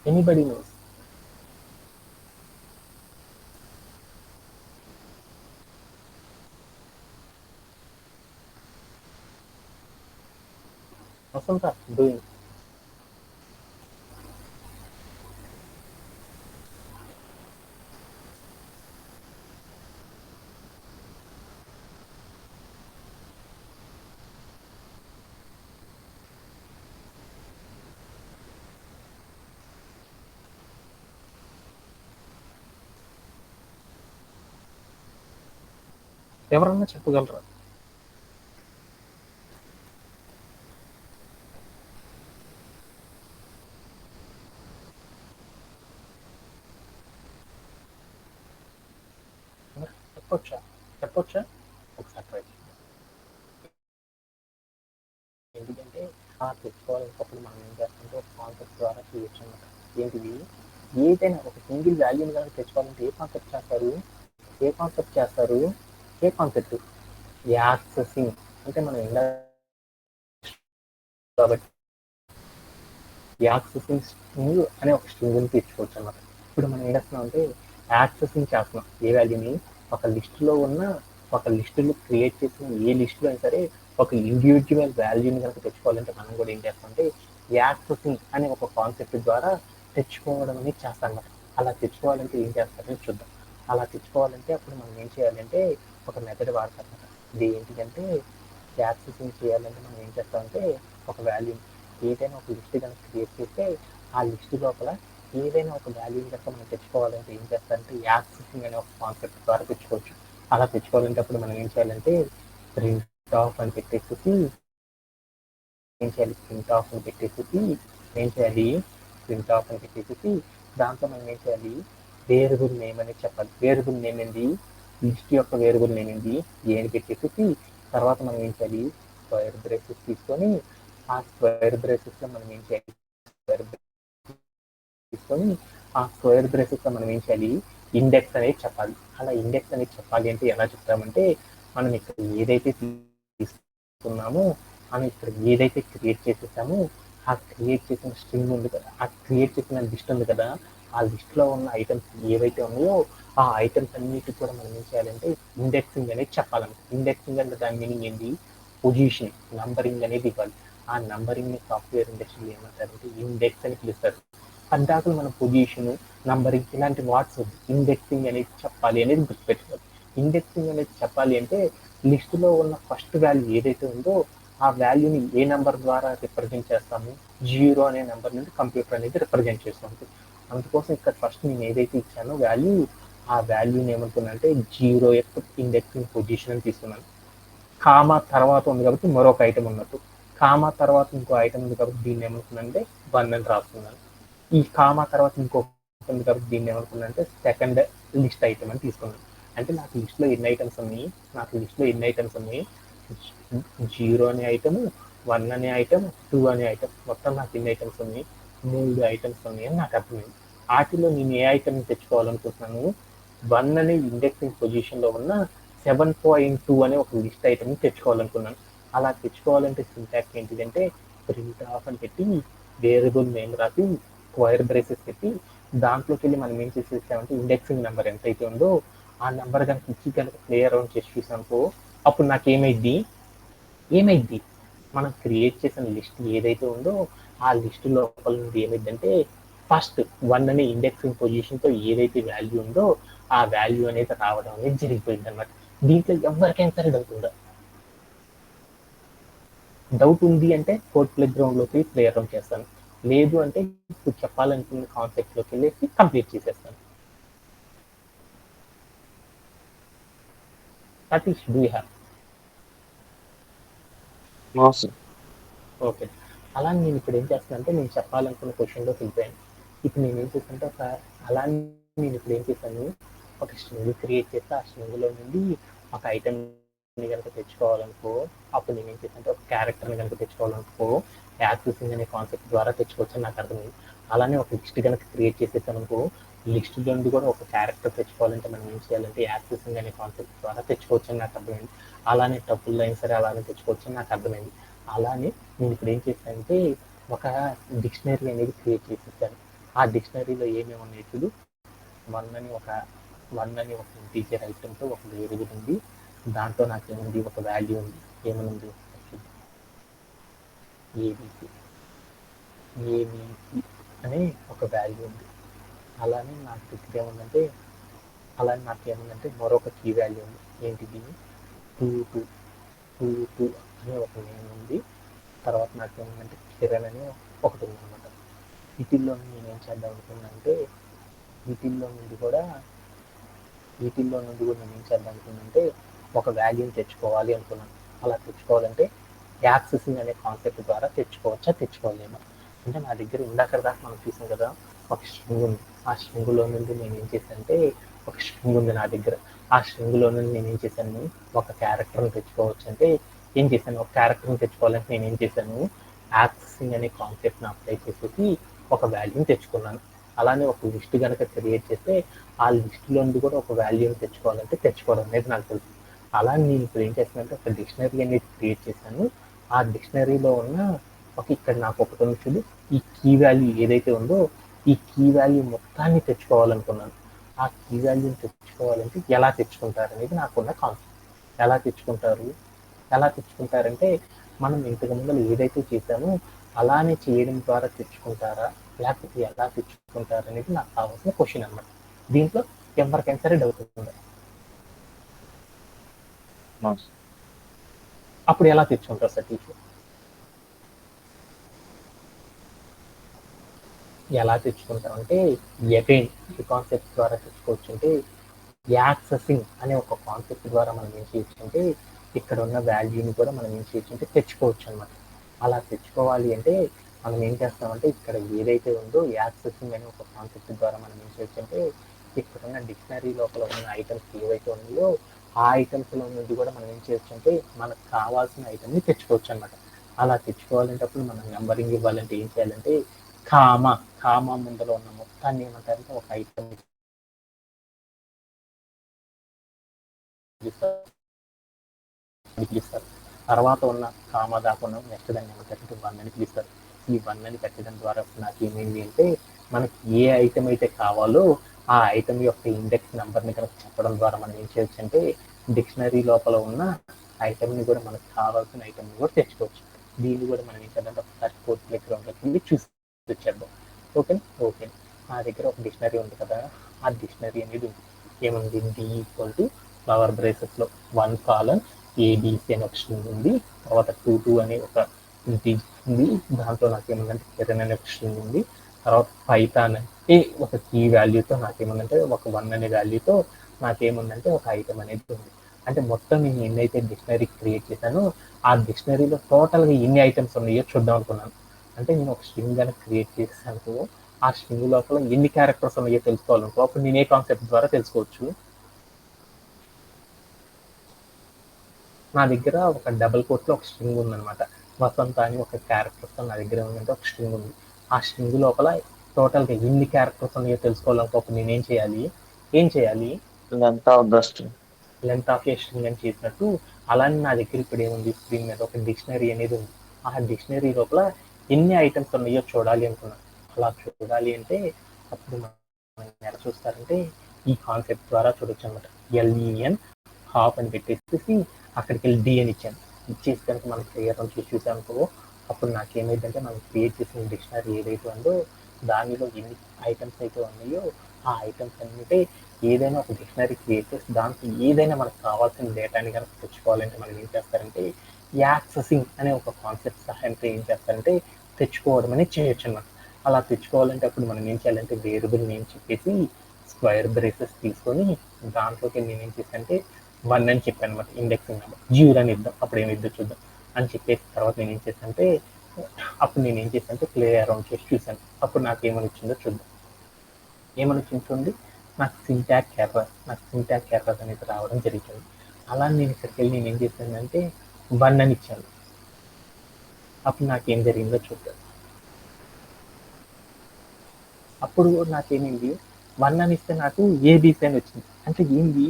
ఎనీబడి నోస్. వసంత డూయింగ్. ఎవరన్నా చెప్పగలరా? చెప్పొచ్చా ఒకసారి ట్రై చేయండి. ఎందుకంటే ఆ తెచ్చుకోవాలనుకున్నప్పుడు మనం ఏం చేస్తామంటే ఒక కాన్సెప్ట్ ద్వారా చేయొచ్చు అనమాట. ఏంటిది, ఏదైనా ఒక సింగిల్ వాల్యూని కనుక తెచ్చుకోవాలంటే ఏ కాన్సెప్ట్ యాక్సెసింగ్. అంటే మనం ఎలా కాబట్టి యాక్సెసింగ్ స్ట్రింగ్ అనే ఒక స్ట్రింగ్ని తెచ్చుకోవచ్చు అనమాట. ఇప్పుడు మనం ఏం చేస్తున్నాం అంటే యాక్సెసింగ్ చేస్తున్నాం ఏ వాల్యూని, ఒక లిస్టులో క్రియేట్ చేసిన ఏ లిస్టులో అయినా సరే ఒక ఇండివిజువల్ వాల్యూని కనుక తెచ్చుకోవాలంటే మనం కూడా ఏం చేస్తామంటే యాక్సెసింగ్ అనే ఒక కాన్సెప్ట్ ద్వారా తెచ్చుకోవడం అనేది చేస్తాం అన్నమాట. అలా తెచ్చుకోవాలంటే ఏం చేస్తారని చూద్దాం. అలా తెచ్చుకోవాలంటే అప్పుడు మనం ఏం చేయాలంటే ఒక మెథడ్ వాడతాం అన్నమాట. ఇది ఏంటిదంటే యాక్సెసింగ్ చేయాలంటే మనం ఏం చేస్తామంటే ఒక వాల్యూ ఏదైనా ఒక లిస్ట్ కనుక క్రియేట్ చేస్తే ఆ లిస్ట్ లోపల ఏదైనా ఒక వాల్యూని కనుక మనం తెచ్చుకోవాలంటే ఏం చేస్తారంటే యాక్సెసింగ్ అనే ఒక కాన్సెప్ట్ ద్వారా తెచ్చుకోవచ్చు. అలా తెచ్చుకోవాలంటే అప్పుడు మనం ఏం చేయాలంటే ప్రింట్ ఆఫ్ అని పెట్టేసి దాంతో మనం ఏం చేయాలి, వేరియబుల్ నేమ్ అనేది చెప్పాలి. వేరియబుల్ నేమ్ ఏంటి, లిస్ట్ యొక్క వేరియబుల్ నేమ్ ఏంటి ఏ అని పెట్టేసి తర్వాత మనం ఏం చేయాలి, స్క్వేర్ బ్రేసెస్ తీసుకొని ఆ స్క్వేర్ బ్రేసెస్లో మనం ఏం చేయాలి, ఆ స్క్వేర్ బ్రేసెస్లో మనం ఏం చేయాలి, ఇండెక్స్ అనేది చెప్పాలి. అలా ఇండెక్స్ అనేది చెప్పాలి అంటే ఎలా చెప్తామంటే మనం ఇక్కడ ఏదైతే తీసుకున్నామో మనం ఇక్కడ ఏదైతే క్రియేట్ చేసేసామో ఆ క్రియేట్ చేసిన స్ట్రింగ్ ఉంది కదా, ఆ క్రియేట్ చేసిన లిస్ట్ ఉంది కదా, ఆ లిస్ట్లో ఉన్న ఐటమ్స్ ఏవైతే ఉన్నాయో ఆ ఐటమ్స్ అన్నిటికి కూడా మనం ఏం చేయాలంటే ఇండెక్సింగ్ అనేది చెప్పాలంటే ఇండెక్సింగ్ అంటే దాని మీనింగ్ ఏంటి, పొజిషన్ నంబరింగ్ అనేది ఇవ్వాలి. ఆ నంబరింగ్ని సాఫ్ట్వేర్ ఇండస్ట్రీలో ఏమంటారంటే ఇండెక్స్ అని పిలుస్తారు. అందాక మనం పొజిషన్ నంబరింగ్ ఇలాంటి వాట్స్ ఇండెక్సింగ్ అనేది చెప్పాలి అనేది గుర్తుపెట్టుకోవాలి. ఇండెక్సింగ్ అనేది చెప్పాలి అంటే లిస్టులో ఉన్న ఫస్ట్ వాల్యూ ఏదైతే ఉందో ఆ వాల్యూని ఏ నెంబర్ ద్వారా రిప్రజెంట్ చేస్తాము, 0 అనే నెంబర్ నుండి కంప్యూటర్ అనేది రిప్రజెంట్ చేస్తుంది. అందుకోసం ఇక్కడ ఫస్ట్ నేను ఏదైతే ఇచ్చానో వాల్యూ, ఆ వాల్యూని ఏమనుకున్నానంటే 0 యొక్క ఇండెక్సింగ్ పొజిషన్ అని తీసుకున్నాను. కామా తర్వాత ఉంది కాబట్టి మరొక ఐటమ్ ఉన్నట్టు, కామా తర్వాత ఇంకో ఐటమ్ ఉంది కాబట్టి దీన్ని ఏమనుకున్నానంటే 1 అని రాసుకున్నాను. ఈ కామా తర్వాత ఇంకో ఉంది కాబట్టి దీన్ని ఏమనుకున్నానంటే సెకండ్ లిస్ట్ ఐటమ్ అని తీసుకున్నాను. అంటే నాకు లిస్ట్లో ఎన్ని ఐటమ్స్ ఉన్నాయి, 0 అనే ఐటమ్, 1 అనే ఐటమ్, 2 అనే ఐటమ్, మొత్తం నాకు ఎన్ని ఐటమ్స్ ఉన్నాయి, 3 ఐటమ్స్ ఉన్నాయి అని నాకు అర్థమైంది. వాటిలో నేను ఏ ఐటమ్ తెచ్చుకోవాలనుకుంటున్నాను, 1 అనే ఇండెక్సింగ్ పొజిషన్లో ఉన్న 7.2 అనే ఒక లిస్ట్ ఐటమ్ తెచ్చుకోవాలనుకున్నాను. అలా తెచ్చుకోవాలంటే సింటాక్స్ ఏంటిదంటే ప్రింట్ ఆఫ్ అని పెట్టి వేరియబుల్ నేమ్ రాసి స్క్వేర్ బ్రేసెస్ పెట్టి దాంట్లోకి వెళ్ళి మనం ఏం చేసేసామంటే ఇండెక్సింగ్ నెంబర్ ఎంతైతే ఉందో ఆ నెంబర్ కనుక ఇచ్చి కనుక ప్లే అరౌండ్ చేసి చూసానుకో అప్పుడు నాకు ఏమైద్ది మనం క్రియేట్ చేసిన లిస్ట్ ఏదైతే ఉందో ఆ లిస్ట్ లోపల నుండి ఏమైందంటే ఫస్ట్ 1 అనే ఇండెక్సింగ్ పొజిషన్తో ఏదైతే వాల్యూ ఉందో ఆ వాల్యూ అనేది రావడం అనేది జరిగిపోయింది అనమాట. దీంట్లో ఎవరికైనా సరే డౌట్ ఉంది అంటే కోడ్ ప్లే గ్రౌండ్లోకి ప్లే అరౌండ్ చేస్తాను. లేదు అంటే ఇప్పుడు చెప్పాలనుకున్న కాన్సెప్ట్లోకి వెళ్ళేసి కంప్లీట్ చేసేస్తాను. Satish do you have? Okay. అలా నేను ఇప్పుడు ఏం చేస్తానంటే నేను చెప్పాలనుకున్న క్వశ్చన్లోకి వెళ్ళిపోయాను. ఇప్పుడు నేను ఏం చేస్తానంటే అలా నేను ఇప్పుడు ఏం చేశాను, ఒక స్ట్రింగ్ క్రియేట్ చేస్తే ఆ స్ట్రింగ్లో నుండి ఒక ఐటమ్ని కనుక తెచ్చుకోవాలనుకో అప్పుడు నేను ఏం చేస్తానంటే ఒక క్యారెక్టర్ని కనుక తెచ్చుకోవాలనుకో యాక్సెసింగ్ అనే కాన్సెప్ట్ ద్వారా తెచ్చుకోవచ్చు అని నాకు అర్థమైంది. అలానే ఒక లిస్ట్ కనుక క్రియేట్ చేసేసానుకో లిస్ట్ నుండి కూడా ఒక క్యారెక్టర్ తెచ్చుకోవాలంటే మనం ఏం చేయాలంటే యాక్సెసింగ్ అనే కాన్సెప్ట్ ద్వారా తెచ్చుకోవచ్చు అని నాకు అర్థమైంది. అలానే టపుల్ అయినా సరే అలానే తెచ్చుకోవచ్చు అని నాకు అర్థమైంది. అలానే నేను ఇప్పుడు ఏం చేశానంటే ఒక డిక్షనరీ అనేది క్రియేట్ చేసేసాను. ఆ డిక్షనరీలో ఏమేమి ఉన్నాయి చూడు, వన్ అని ఒక ఇంటీజర్ ఐటమ్తో ఒక వేరియబుల్ ఉంది. దాంట్లో నాకు ఏముంది, ఒక వాల్యూ ఉంది. ఏమనుంది ఏబిసి అనే ఒక వాల్యూ ఉంది. అలానే నాకు ఏముందంటే మరొక కీ వాల్యూ ఉంది. ఏంటిది 22 అనే ఒక నేమ్ ఉంది. తర్వాత నాకు ఏముందంటే కిరణ్ అనే ఒకటి ఉందన్నమాట. వీటిల్లో నేనేం చేద్దాం అనుకున్నానంటే వీటిల్లో నుండి కూడా నేను ఏం చేద్దాం అనుకున్నానంటే ఒక వాల్యూని తెచ్చుకోవాలి అనుకున్నాను. అలా తెచ్చుకోవాలంటే యాక్సెసింగ్ అనే కాన్సెప్ట్ ద్వారా తెచ్చుకోలేమో అంటే నా దగ్గర ఇందాక దాకా మనం చూసాం కదా ఒక స్ట్రింగ్ ఉంది. ఆ స్ట్రింగ్లో నుండి నేను ఏం చేశానంటే ఒక స్ట్రింగ్ ఉంది నా దగ్గర. ఆ స్ట్రింగ్లో నుండి నేను ఏం చేశాను, ఒక క్యారెక్టర్ని తెచ్చుకోవచ్చు అంటే ఏం చేశాను, ఒక క్యారెక్టర్ని తెచ్చుకోవాలంటే నేను ఏం చేశాను, యాక్సెసింగ్ అనే కాన్సెప్ట్ని అప్లై చేసేసి ఒక వాల్యూని తెచ్చుకున్నాను. అలానే ఒక లిస్ట్ కనుక క్రియేట్ చేస్తే ఆ లిస్ట్లో నుండి కూడా ఒక వాల్యూని తెచ్చుకోవాలంటే తెచ్చుకోవడం అనేది నాకు తెలుసు. అలా నేను ఇప్పుడు ఏం చేస్తానంటే ఒక డిక్షనరీ అనేది క్రియేట్ చేశాను. ఆ డిక్షనరీలో ఉన్న ఇక్కడ నాకు ఒకటి ఉంది చూడు, ఈ కీ వాల్యూ ఏదైతే ఉందో ఈ కీ వాల్యూ మొత్తాన్ని తెచ్చుకోవాలనుకున్నాను. ఆ కీ వాల్యూని తెచ్చుకోవాలంటే ఎలా తెచ్చుకుంటారు అనేది నాకున్న కాన్సెప్ట్. ఎలా తెచ్చుకుంటారంటే మనం ఇంతకు ముందు ఏదైతే చేశామో అలానే చేయడం ద్వారా తెచ్చుకుంటారా లేకపోతే ఎలా తెచ్చుకుంటారు అనేది నాకు కావాల్సిన క్వశ్చన్ అన్నమాట. దీంట్లో ఎవరికైనా సరే డౌట్ ఉంటుంది. అప్పుడు ఎలా తెచ్చుకుంటారు సతీష్? ఎలా తెచ్చుకుంటాం అంటే అగైన్ ఈ కాన్సెప్ట్ ద్వారా తెచ్చుకోవచ్చు. అంటే యాక్సెసింగ్ అనే ఒక కాన్సెప్ట్ ద్వారా మనం ఏం చేయొచ్చు అంటే ఇక్కడ ఉన్న వాల్యూని కూడా మనం ఏం చేయొచ్చు అంటే తెచ్చుకోవచ్చు అనమాట. అలా తెచ్చుకోవాలి అంటే మనం ఏం చేస్తామంటే ఇక్కడ ఏదైతే ఉందో యాక్సెసింగ్ అనే ఒక కాన్సెప్ట్ ద్వారా మనం ఏం చేయొచ్చు అంటే ఇక్కడ ఉన్న డిక్షనరీ లోపల ఉన్న ఐటమ్స్ ఏవైతే ఉన్నాయో ఆ ఐటమ్స్లో నుండి కూడా మనం ఏం చేయొచ్చు అంటే మనకు కావాల్సిన ఐటమ్ని తెచ్చుకోవచ్చు అనమాట. అలా తెచ్చుకోవాలంటే అప్పుడు మనం నెంబరింగ్ ఇవ్వాలంటే ఏం చేయాలంటే కామా ముందర ఉన్న మొత్తాన్ని ఏమంటారంటే ఒక ఐటమ్ పిలుస్తారు. తర్వాత ఉన్న కామా దాకుండా నెక్స్ట్ దాన్ని ఏమంటారంటే 1 అని పిలుస్తారు. ఈ 1 అని పెట్టడం ద్వారా నాకు ఏమైంది అంటే మనకి ఏ ఐటమ్ అయితే కావాలో ఆ ఐటమ్ యొక్క ఇండెక్స్ నెంబర్ని కనుక చెప్పడం ద్వారా మనం ఏం చేయొచ్చు అంటే డిక్షనరీ లోపల ఉన్న ఐటమ్ని కూడా మనకు కావాల్సిన ఐటమ్ని కూడా తెచ్చుకోవచ్చు. దీన్ని కూడా మనం ఏం చేద్దాం ఒకసారి కోడ్ ప్లే గ్రౌండ్లోకి వెళ్ళి చూసి వచ్చేద్దాం. ఓకే నా దగ్గర ఒక డిక్షనరీ ఉంది కదా, ఆ డిక్షనరీ అనేది ఉంది. ఏముంది, డి ఈక్వల్ టు ఫ్లవర్ బ్రేసెస్లో 1 కాలన్ ఏబిసి అని ఒక స్ట్రింగ్ ఉంది. తర్వాత 22 అనే ఒక ఇంటీజర్ ఉంది. దాంట్లో నాకేముందంటే కిరణ్ అనే ఒక స్ట్రింగ్ ఉంది. తర్వాత పైథాన్ అంటే ఒక కీ వాల్యూతో నాకేముందంటే ఒక 1 అనే వాల్యూతో నాకేముందంటే ఒక ఐటమ్ అనేది ఉంది. అంటే మొత్తం నేను ఎన్నైతే డిక్షనరీ క్రియేట్ చేశానో ఆ డిక్షనరీలో టోటల్గా ఎన్ని ఐటమ్స్ ఉన్నాయో చూద్దాం అనుకున్నాను. అంటే నేను ఒక స్ట్రింగ్ కనుక క్రియేట్ చేశాను, ఆ స్ట్రింగ్ లోపల ఎన్ని క్యారెక్టర్స్ ఉన్నాయో తెలుసుకోవాలనుకో అప్పుడు నేను ఏ కాన్సెప్ట్ ద్వారా తెలుసుకోవచ్చు. నా దగ్గర ఒక డబుల్ కోట్లో ఒక స్ట్రింగ్ ఉందనమాట. వసంత అని ఒక క్యారెక్టర్తో నా దగ్గర ఉందంటే ఒక స్ట్రింగ్ ఉంది. ఆ స్ట్రింగ్ లోపల టోటల్గా ఎన్ని క్యారెక్టర్స్ ఉన్నాయో తెలుసుకోవాలనుకోకుండా నేను ఏం చేయాలి length of the string. Length of a string అని చేసినట్టు అలానే నా దగ్గర ఇప్పుడు ఏముంది స్క్రీన్ మీద ఒక డిక్షనరీ అనేది ఉంది. ఆ డిక్షనరీ లోపల ఎన్ని ఐటమ్స్ ఉన్నాయో చూడాలి అనుకున్నాను. అలా చూడాలి అంటే అప్పుడు మనం ఎలా చూస్తారంటే ఈ కాన్సెప్ట్ ద్వారా చూడొచ్చు అనమాట. ఎల్ఈఎన్ హాఫ్ అని పెట్టేసి అక్కడికి వెళ్ళి డి అని ఇచ్చాను. ఇచ్చేసి కనుక మనం క్లియర్ అని చూసి చూసానుకో అప్పుడు నాకేమైందంటే మనం క్రియేట్ చేసిన డిక్షనరీ ఏదైతే ఉందో దానిలో ఎన్ని ఐటమ్స్ అయితే ఉన్నాయో ఆ ఐటమ్స్ అంటే ఏదైనా ఒక డిక్షనరీ క్రియేట్ చేసి దాంట్లో ఏదైనా మనకు కావాల్సిన డేటాని కనుక తెచ్చుకోవాలంటే మనం ఏం చేస్తారంటే యాక్సెసింగ్ అనే ఒక కాన్సెప్ట్ సహాయంతో ఏం చేస్తారంటే తెచ్చుకోవడం అనేది చేయొచ్చు అన్నమాట. అలా తెచ్చుకోవాలంటే అప్పుడు మనం ఏం చేయాలంటే వేరియబుల్ నేమ్ చెప్పేసి స్క్వేర్ బ్రేసెస్ తీసుకొని దాంట్లోకి నేను ఏం చేశానంటే 1 అని చెప్పాను అనమాట. ఇండెక్సింగ్ నెంబర్ 0 అని ఇద్దాం, అప్పుడు ఏమిద్దో చూద్దాం అని చెప్పేసి తర్వాత నేను ఏం చేశానంటే అప్పుడు నేను ఏం చేశానంటే ప్లే అరౌండ్ చేసి చూశాను. అప్పుడు నాకు ఏమని వచ్చిందో చూద్దాం. ఏమని వచ్చింది చూడండి, నాకు సింటాక్స్ ఎర్రర్ అనేది రావడం జరుగుతుంది. అలా నేను ఇక్కడికి వెళ్ళి నేను ఏం చేశానంటే 1 అని ఇచ్చాను. అప్పుడు నాకేం జరిగిందో చూద్దాం. అప్పుడు నాకేమైంది 1 అని ఇస్తే నాకు ఏబీసీ అని వచ్చింది. అంటే ఏంది,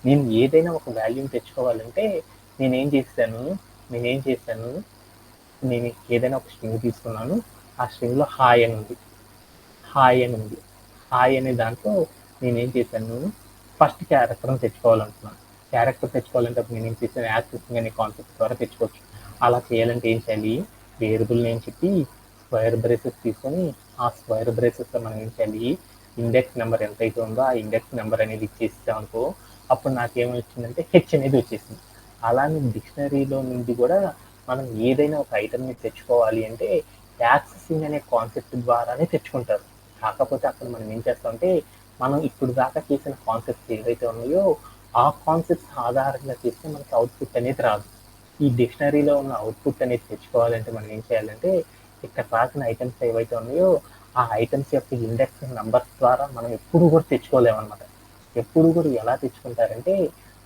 నేను ఏదైనా ఒక వాల్యూని తెచ్చుకోవాలంటే నేనేం చేశాను నేను ఏదైనా ఒక స్ట్రింగ్ తీసుకున్నాను. ఆ స్ట్రింగ్లో హాయ్ అని ఉంది. హాయ్ అనే దాంట్లో నేనేం చేశాను ఫస్ట్ క్యారెక్టర్ని తెచ్చుకోవాలనుకున్నాను. క్యారెక్టర్ తెచ్చుకోవాలంటే అప్పుడు నేనేం చేశాను యాక్సెసింగ్ అనే కాన్సెప్ట్ ద్వారా తెచ్చుకోవచ్చు. అలా చేయాలంటే ఏం చేయాలి, వేరియబుల్ నేమ్ చెప్పి స్క్వేర్ బ్రేసెస్ తీసుకొని ఆ స్క్వేర్ బ్రేసెస్లో మనం ఏం చేయాలి ఇండెక్స్ నెంబర్ ఎంతైతే ఉందో ఆ ఇండెక్స్ నెంబర్ అనేది ఇచ్చేసామనుకో అప్పుడు నాకేమొచ్చిందంటే హెచ్ అనేది వచ్చేసింది. అలానే డిక్షనరీలో నుండి కూడా మనం ఏదైనా ఒక ఐటమ్ని తెచ్చుకోవాలి అంటే యాక్సెసింగ్ అనే కాన్సెప్ట్ ద్వారానే తెచ్చుకుంటారు. కాకపోతే అక్కడ మనం ఏం చేస్తామంటే మనం ఇప్పుడు దాకా చేసిన కాన్సెప్ట్స్ ఏవైతే ఉన్నాయో ఆ కాన్సెప్ట్స్ ఆధారంగా చేస్తే మనకి అవుట్పుట్ అనేది రాదు. ఈ డిక్షనరీలో ఉన్న అవుట్పుట్ అనేది తెచ్చుకోవాలంటే మనం ఏం చేయాలంటే ఇక్కడ రాసిన ఐటమ్స్ ఏవైతే ఉన్నాయో ఆ ఐటమ్స్ యొక్క ఇండెక్స్ నంబర్స్ ద్వారా మనం ఎప్పుడు కూడా తెచ్చుకోలేమన్నమాట. ఎప్పుడు కూడా ఎలా తెచ్చుకుంటారంటే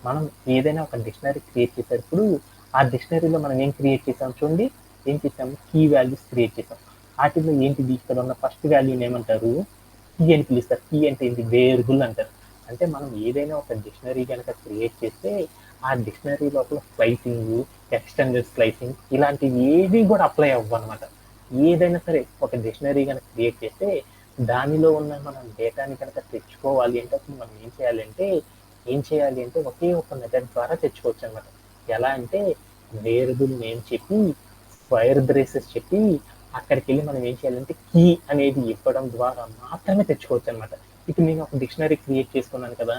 మనం ఏదైనా ఒక డిక్షనరీ క్రియేట్ చేసేటప్పుడు ఆ డిక్షనరీలో మనం ఏం క్రియేట్ చేసాం చూడండి, ఏం చేసాం కీ వాల్యూస్ క్రియేట్ చేసాం. వాటిలో ఏంటిది ఇక్కడ ఉన్న ఫస్ట్ వాల్యూని ఏమంటారు కీ అని పిలుస్తారు. కీ అంటే ఏంటి వేరియబుల్ అంటారు. అంటే మనం ఏదైనా ఒక డిక్షనరీ కనుక క్రియేట్ చేస్తే ఆ డిక్షనరీ లోపల స్లైసింగ్ ఎక్స్టెండెడ్ స్లైసింగ్ ఇలాంటివి ఏవి కూడా అప్లై అవ్వవు అనమాట. ఏదైనా సరే ఒక డిక్షనరీ కనుక క్రియేట్ చేస్తే దానిలో ఉన్న మనం డేటాని కనుక తెచ్చుకోవాలి అంటే అప్పుడు మనం ఏం చేయాలి అంటే ఒకే ఒక మెథడ్ ద్వారా తెచ్చుకోవచ్చు అనమాట. ఎలా అంటే వేరియబుల్ నేమ్ చెప్పి స్క్వేర్ బ్రేసెస్ చెప్పి అక్కడికి వెళ్ళి మనం ఏం చేయాలంటే కీ అనేది ఇవ్వడం ద్వారా మాత్రమే తెచ్చుకోవచ్చు అనమాట. ఇప్పుడు నేను ఒక డిక్షనరీ క్రియేట్ చేసుకున్నాను కదా,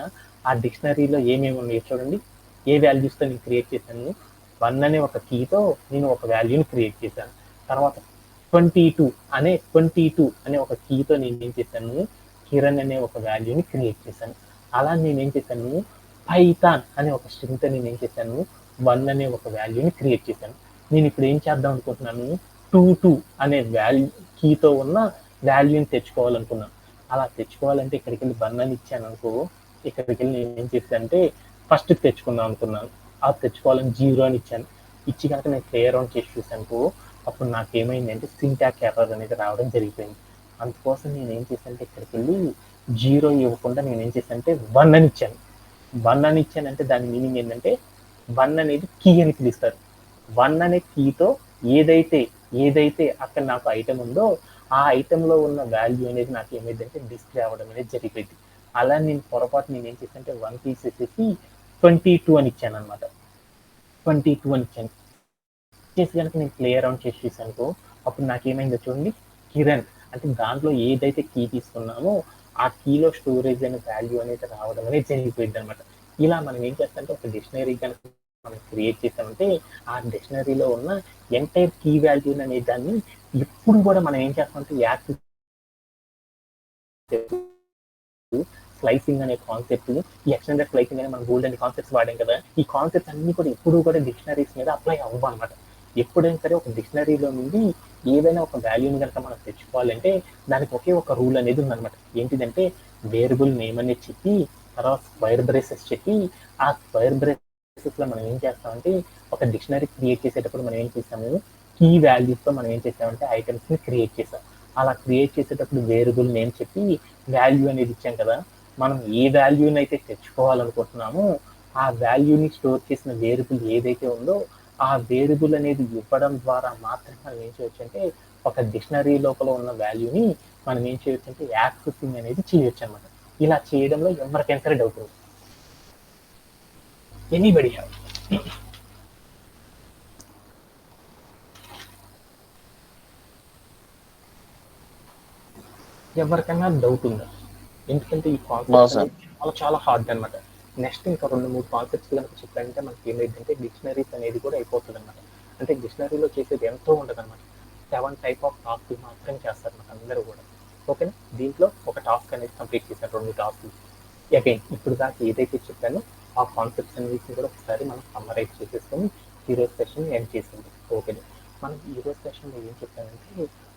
ఆ డిక్షనరీలో ఏమేమి ఉన్నాయో చూడండి. ఏ వాల్యూస్తో నేను క్రియేట్ చేశాను 1 అనే ఒక కీతో నేను ఒక వాల్యూని క్రియేట్ చేశాను. తర్వాత 22 అనే ఒక కీతో నేను ఏం చేశాను కిరణ్ అనే ఒక వాల్యూని క్రియేట్ చేశాను. అలా నేనేం చేశాను పైథాన్ అనే ఒక స్ట్రింగ్తో నేను ఏం చేశాను 1 అనే ఒక వాల్యూని క్రియేట్ చేశాను. నేను ఇప్పుడు ఏం చేద్దాం అనుకుంటున్నాను 22 అనే వాల్యూ కీతో ఉన్న వాల్యూని తెచ్చుకోవాలనుకున్నాను. అలా తెచ్చుకోవాలంటే ఇక్కడికి వెళ్ళి 1 అని ఇచ్చాను అనుకో, ఇక్కడికి వెళ్ళి నేను ఏం చేశానంటే ఫస్ట్ తెచ్చుకుందాం అనుకున్నాను. అది తెచ్చుకోవాలని 0 అని ఇచ్చాను. ఇచ్చి కనుక నేను ప్లే అరౌండ్ చేసి చూసాను అప్పుడు నాకు ఏమైందంటే సింటాక్స్ ఎర్రర్ అనేది రావడం జరిగిపోయింది. అందుకోసం నేను ఏం చేశానంటే ఇక్కడికి వెళ్ళి 0 ఇవ్వకుండా నేను ఏం చేశానంటే 1 అని ఇచ్చాను. 1 అని ఇచ్చానంటే దాని మీనింగ్ ఏంటంటే 1 అనేది కీ అని పిలుస్తారు. 1 అనే కీతో ఏదైతే అక్కడ నాకు ఐటమ్ ఉందో ఆ ఐటెంలో ఉన్న వాల్యూ అనేది నాకు ఏమైందంటే డిస్ప్లే అవ్వడం అనేది జరిగిపోయింది. అలా నేను పొరపాటు నేను ఏం చేశానంటే 1 తీసేసేసి 22 అని ఇచ్చాను అనమాట. 22 అని ఇచ్చాను. చేసి కనుక నేను ప్లే అరౌండ్ చేసి చూసాను అప్పుడు నాకేమైందో చూడండి కిరణ్ అంటే దాంట్లో ఏదైతే కీ తీసుకున్నామో ఆ కీలో స్టోరేజ్ అనే వాల్యూ అనేది రావడం అనేది జరిగిపోయింది అనమాట. ఇలా మనం ఏం చేస్తామంటే ఒక డిక్షనరీ కనుక మనం క్రియేట్ చేస్తామంటే ఆ డిక్షనరీలో ఉన్న ఎంటైర్ కీ వాల్యూ అనే దాన్ని ఎప్పుడు కూడా మనం ఏం చేస్తామంటే యాక్సెస్ స్లైసింగ్ అనే కాన్సెప్ట్ ఈ ఎక్స్టెండెడ్ స్లైసింగ్ అనే మనం గోల్డ్ అనే కాన్సెప్ట్స్ వాడాం కదా, ఈ కాన్సెప్ట్స్ అన్ని కూడా ఎప్పుడు కూడా డిక్షనరీస్ మీద అప్లై అవ్వం అనమాట. ఎప్పుడైనా సరే ఒక డిక్షనరీలో నుండి ఏదైనా ఒక వాల్యూని కనుక మనం తెచ్చుకోవాలంటే దానికి ఒకే ఒక రూల్ అనేది ఉందన్నమాట. ఏంటిదంటే వేరియబుల్ నేమ్ అనేది చెప్పి తర్వాత స్క్వేర్ బ్రేసెస్ చెప్పి ఆ స్క్వేర్ బ్రేసెస్ లో మనం ఏం చేస్తామంటే ఒక డిక్షనరీ క్రియేట్ చేసేటప్పుడు మనం ఏం చేస్తాము కీ వాల్యూస్ తో మనం ఏం చేస్తామంటే ఐటమ్స్ ని క్రియేట్ చేస్తాం. అలా క్రియేట్ చేసేటప్పుడు వేరియబుల్ నేమ్ చెప్పి వాల్యూ అనేది ఇచ్చాం కదా, మనం ఏ వాల్యూని అయితే తెచ్చుకోవాలనుకుంటున్నామో ఆ వాల్యూని స్టోర్ చేసిన వేరియబుల్ ఏదైతే ఉందో ఆ వేరియబుల్ అనేది ఇవ్వడం ద్వారా మాత్రమే మనం ఏం చేయొచ్చు అంటే ఒక డిక్షనరీ లోపల ఉన్న వాల్యూని మనం ఏం చేయొచ్చు అంటే యాక్సెసింగ్ అనేది చేయొచ్చు అనమాట. ఇలా చేయడంలో ఎవరికైనా సరే డౌట్ ఉంది. ఎనీబడి హ్యావ్ ఎవరికైనా డౌట్ ఉందా? ఎందుకంటే ఈ నో కాన్సెప్ట్స్ సార్. అనేది చాలా చాలా హార్డ్ అనమాట. నెక్స్ట్ ఇంకా 2-3 కాన్సెప్ట్స్ కనుక చెప్పాలంటే మనకి ఏమైందంటే డిక్షనరీస్ అనేది కూడా అయిపోతుంది అనమాట. అంటే డిక్షనరీలో చేసేది ఎంతో ఉండదు అనమాట. 7 టైప్ ఆఫ్ టాస్క్ మాత్రం చేస్తారన్నమాట అందరూ కూడా. ఓకేనా, దీంట్లో ఒక టాస్క్ అనేది కంప్లీట్ చేశారు, 2 టాస్క్లు. అగైన్ ఇప్పుడు దాకా ఏదైతే చెప్పానో ఆ కాన్సెప్ట్స్ అన్నిటిని కూడా ఒకసారి మనం సమ్మరైజ్ చేసేసుకొని ఈరోజు సెషన్ ఎండ్ చేసింది. ఓకేనా, మనం ఈరోజు సెషన్లో ఏం చెప్పానంటే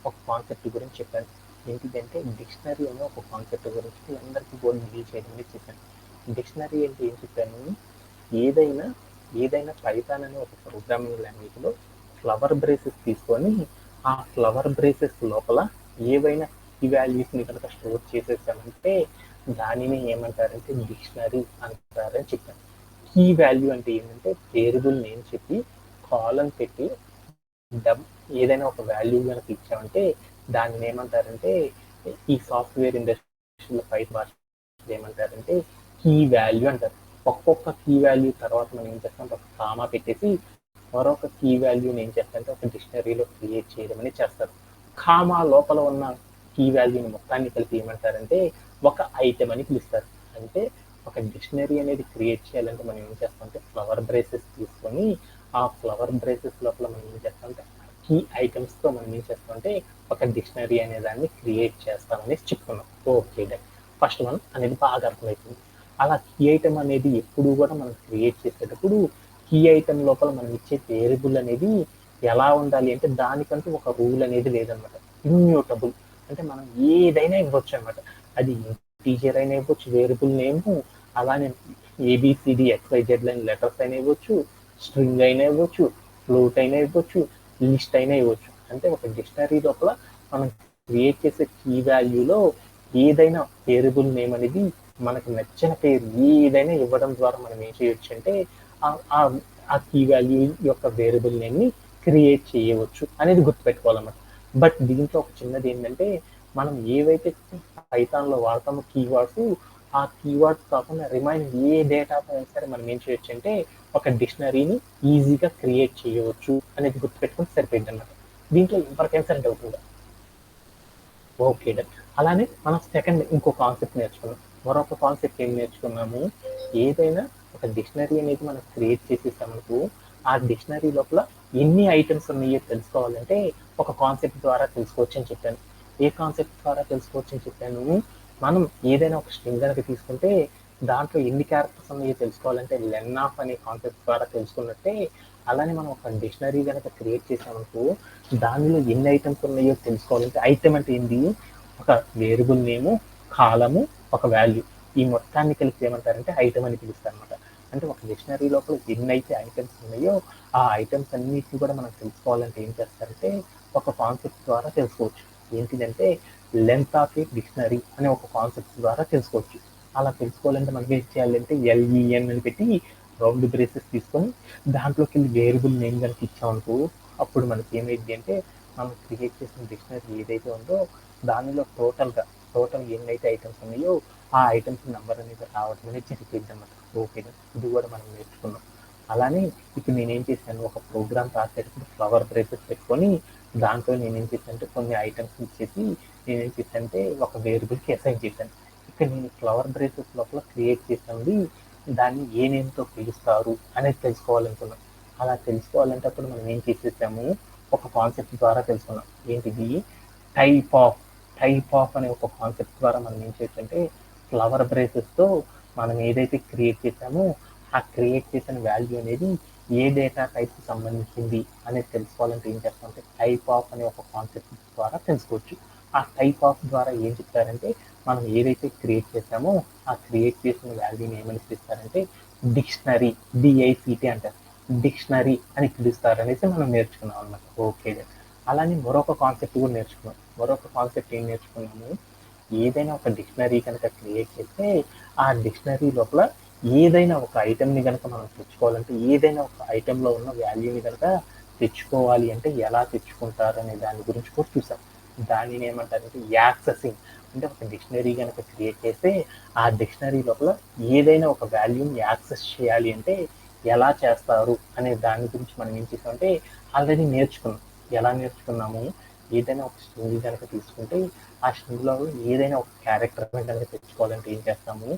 ఒక కాన్సెప్ట్ గురించి చెప్పాను. ఏంటిదంటే డిక్షనరీ అనే ఒక కాన్సెప్ట్ గురించి మీ అందరికీ బోర్డు డీల్ చేయడం అనేది చెప్పాను. డిక్షనరీ అంటే ఏం చెప్పాను, ఏదైనా ఏదైనా పైథాన్ అనే ఒక ప్రోగ్రామింగ్ లాంగ్వేజ్లో ఫ్లవర్ బ్రేసెస్ తీసుకొని ఆ ఫ్లవర్ బ్రేసెస్ లోపల ఏవైనా కీ వాల్యూస్ని కనుక స్టోర్ చేసేసామంటే దానిని ఏమంటారంటే డిక్షనరీ అంటారని చెప్పాను. కీ వాల్యూ అంటే ఏంటంటే వేరియబుల్ నేమ్ చెప్పి కాలమ్ పెట్టి ఏదైనా ఒక వాల్యూ కనుక ఇచ్చామంటే దాన్ని ఏమంటారంటే ఈ సాఫ్ట్వేర్ ఇండస్ట్రీలో పైథాన్ భాష ఏమంటారంటే కీ వాల్యూ అంటారు. ఒక్కొక్క కీ వాల్యూ తర్వాత మనం ఏం చేస్తాం, ఒక కామా పెట్టేసి మరొక కీ వాల్యూని ఏం చేస్తారంటే ఒక డిక్షనరీలో క్రియేట్ చేయడం అనేది చేస్తారు. కామా లోపల ఉన్న కీ వాల్యూని మొత్తాన్ని కలిపి ఏమంటారంటే ఒక ఐటెం అని పిలుస్తారు. అంటే ఒక డిక్షనరీ అనేది క్రియేట్ చేయాలంటే మనం ఏం చేస్తామంటే ఫ్లవర్ బ్రేసెస్ తీసుకొని ఆ ఫ్లవర్ బ్రేసెస్ లోపల మనం ఏం చేస్తామంటే కీ ఐటమ్స్తో మనం ఏం చేస్తామంటే ఒక డిక్షనరీ అనే దాన్ని క్రియేట్ చేస్తామని చెప్పుకున్నాం. ఓకే, ఫస్ట్ వన్ అనేది బాగా అర్థమవుతుంది. అలా కీ ఐటమ్ అనేది ఎప్పుడు కూడా మనం క్రియేట్ చేసేటప్పుడు కీ ఐటమ్ లోపల మనం ఇచ్చే వేరియబుల్ అనేది ఎలా ఉండాలి అంటే దానికంటూ ఒక రూల్ అనేది లేదనమాట. ఇమ్యూటబుల్ అంటే మనం ఏదైనా ఇవ్వచ్చు అనమాట. అది టీచర్ అయినా ఇవ్వచ్చు, వేరియబుల్ నేమ్, అలానే ఏబిసిడి XYZ లైన్ లెటర్స్ అయినా ఇవ్వచ్చు, స్ట్రింగ్ అయినా ఇవ్వచ్చు, ఫ్లోట్ అయినా ఇవ్వచ్చు, లిస్ట్ అయినా ఇవ్వచ్చు. అంటే ఒక డిక్షనరీ లోపల మనం క్రియేట్ చేసే కీ వాల్యూలో ఏదైనా వేరియబుల్ నేమ్ అనేది మనకు నచ్చిన పేరు ఏదైనా ఇవ్వడం ద్వారా మనం ఏం చేయొచ్చు అంటే ఆ కీ వాల్యూ యొక్క వేరియబుల్ నేమ్ని క్రియేట్ చేయవచ్చు అనేది గుర్తుపెట్టుకోవాలన్నమాట. బట్ దీంట్లో ఒక చిన్నది ఏంటంటే మనం ఏవైతే పైథాన్లో వాడతామో కీవర్డ్స్ ఆ కీవర్డ్స్ కాకుండా రిమైన్ ఏ డేటా సరే మనం ఏం చేయొచ్చు అంటే ఒక డిక్షనరీని ఈజీగా క్రియేట్ చేయవచ్చు అనేది గుర్తుపెట్టుకుంటే సరిపోయింది అన్నమాట. దీంట్లో ఎవరికైనా సరే డౌట్ ఉందా? Okay done. అలానే మనం సెకండ్ ఇంకో కాన్సెప్ట్ నేర్చుకున్నాం. మరొక కాన్సెప్ట్ ఏం నేర్చుకున్నాము, ఏదైనా ఒక డిక్షనరీ అనేది మనం క్రియేట్ చేసేసామనుకో ఆ డిక్షనరీ లోపల ఎన్ని ఐటమ్స్ ఉన్నాయో తెలుసుకోవాలంటే ఒక కాన్సెప్ట్ ద్వారా తెలుసుకోవచ్చు అని చెప్పాను. ఏ కాన్సెప్ట్ ద్వారా తెలుసుకోవచ్చు అని చెప్పాను, మనం ఏదైనా ఒక స్ట్రింగ్ కనుక తీసుకుంటే దాంట్లో ఎన్ని క్యారెక్టర్స్ ఉన్నాయో తెలుసుకోవాలంటే లెన్ ఆఫ్ అనే కాన్సెప్ట్ ద్వారా తెలుసుకున్నట్టే అలానే మనం ఒక డిక్షనరీ కనుక క్రియేట్ చేసామనుకో దానిలో ఎన్ని ఐటమ్స్ ఉన్నాయో తెలుసుకోవాలంటే ఐటమ్ అంటే ఏంటి, ఒక వేరియబుల్ నేము, కాలము, ఒక వాల్యూ, ఈ మొత్తాన్ని కలిపి ఏమంటారంటే ఐటమ్ అని పిలుస్తారు అనమాట. అంటే ఒక డిక్షనరీ లోపల ఎన్నైతే ఐటమ్స్ ఉన్నాయో ఆ ఐటమ్స్ అన్నిటిని కూడా మనం తెలుసుకోవాలంటే ఏం చేస్తారంటే ఒక కాన్సెప్ట్ ద్వారా తెలుసుకోవచ్చు. ఏంటిదంటే లెంత్ ఆఫ్ ఏ డిక్షనరీ అనే ఒక కాన్సెప్ట్ ద్వారా తెలుసుకోవచ్చు. అలా తెలుసుకోవాలంటే మనకి ఏం చేయాలంటే LEN అని పెట్టి రౌండ్ బ్రేసెస్ తీసుకొని దాంట్లోకి వెళ్ళి వేరియబుల్ నేమ్ కనుక ఇచ్చామనుకో అప్పుడు మనకి ఏమైంది అంటే మనం క్రియేట్ చేసిన డిక్షనరీ ఏదైతే ఉందో దానిలో టోటల్ ఎన్నైతే ఐటమ్స్ ఉన్నాయో ఆ ఐటమ్స్ నెంబర్ అనేది రావడం అనేది జరిగింది అన్నమాట. ఓకే, ఇది కూడా మనం నేర్చుకున్నాం. అలానే ఇప్పుడు నేనేం చేశాను, ఒక ప్రోగ్రామ్ రాసేటప్పుడు ఫ్లవర్ బ్రేసెస్ పెట్టుకొని దాంట్లో నేనేం చేశాను అంటే కొన్ని ఐటమ్స్ ఇచ్చేసి నేనేం చేశాను అంటే ఒక వేరియబుల్కి అసైన్ చేశాను. ఇక్కడ నేను ఫ్లవర్ బ్రేసెస్ లోపల క్రియేట్ చేసినది దాన్ని ఏ నేమ్తో పిలుస్తారు అనేది తెలుసుకోవాలనుకున్నాం. అలా తెలుసుకోవాలంటే అప్పుడు మనం ఏం చేసేసాము, ఒక కాన్సెప్ట్ ద్వారా తెలుసుకున్నాం. ఏంటిది, టైప్ ఆఫ్ అనే ఒక కాన్సెప్ట్ ద్వారా మనం ఏం చేయొచ్చు అంటే ఫ్లవర్ బ్రేసెస్తో మనం ఏదైతే క్రియేట్ చేసామో ఆ క్రియేట్ చేసిన వాల్యూ అనేది ఏ డేటా టైప్కి సంబంధించింది అనేది తెలుసుకోవాలంటే ఏం చేస్తామంటే టైప్ ఆఫ్ అనే ఒక కాన్సెప్ట్ ద్వారా తెలుసుకోవచ్చు. ఆ టైప్ ఆఫ్ ద్వారా ఏం చెప్తారంటే మనం ఏదైతే క్రియేట్ చేసామో ఆ క్రియేట్ చేసిన వాల్యూని ఏమని పిలుస్తారంటే డిక్షనరీ, DICT అంటారు, డిక్షనరీ అని పిలుస్తారు అనేసి మనం నేర్చుకున్నాం అనమాట. ఓకే, అలానే మరొక కాన్సెప్ట్ కూడా నేర్చుకున్నాం. మరొక కాన్సెప్ట్ ఏం నేర్చుకున్నాము, ఏదైనా ఒక డిక్షనరీ కనుక క్రియేట్ చేస్తే ఆ డిక్షనరీ లోపల ఏదైనా ఒక ఐటెంని కనుక మనం తెచ్చుకోవాలంటే, ఏదైనా ఒక ఐటెంలో ఉన్న వాల్యూని కనుక తెచ్చుకోవాలి అంటే ఎలా తెచ్చుకుంటారు అనే దాని గురించి కూడా చూసాం. దానిని ఏమంటారంటే యాక్సెసింగ్. అంటే ఒక డిక్షనరీ కనుక క్రియేట్ చేస్తే ఆ డిక్షనరీ లోపల ఏదైనా ఒక వాల్యూని యాక్సెస్ చేయాలి అంటే ఎలా చేస్తారు అనే దాని గురించి మనం ఏం చేసామంటే ఆల్రెడీ నేర్చుకున్నాం. ఎలా నేర్చుకున్నాము, ఏదైనా ఒక స్ట్రింగ్ కనుక తీసుకుంటే ఆ స్ట్రింగ్లో ఏదైనా ఒక క్యారెక్టర్ కనుక తెచ్చుకోవాలంటే ఏం చేస్తాము,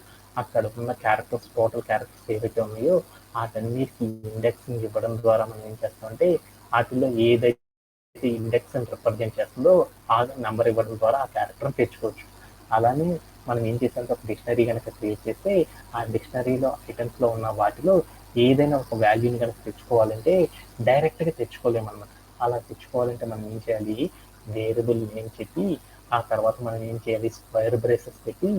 అక్కడ ఉన్న క్యారెక్టర్స్, టోటల్ క్యారెక్టర్స్ ఏవైతే ఉన్నాయో వాటన్నిటికి ఇండెక్సింగ్ ఇవ్వడం ద్వారా మనం ఏం చేస్తామంటే వాటిల్లో ఏదైతే ఇండెక్స్ అని రిప్రజెంట్ చేస్తుందో ఆ నెంబర్ ఇవ్వడం ద్వారా ఆ క్యారెక్టర్ తెచ్చుకోవచ్చు. అలానే మనం ఏం చేసామంటే ఒక డిక్షనరీ కనుక క్రియేట్ చేస్తే ఆ డిక్షనరీలో ఐటమ్స్లో ఉన్న వాటిలో ఏదైనా ఒక వాల్యూని కనుక తెచ్చుకోవాలంటే డైరెక్ట్గా తెచ్చుకోలేమన్నమాట. అలా తెచ్చుకోవాలంటే మనం ఏం చేయాలి, వేరియబుల్ నేమ్ చెప్పి ఆ తర్వాత మనం ఏం చేయాలి, స్క్వేర్ బ్రేసెస్ పెట్టి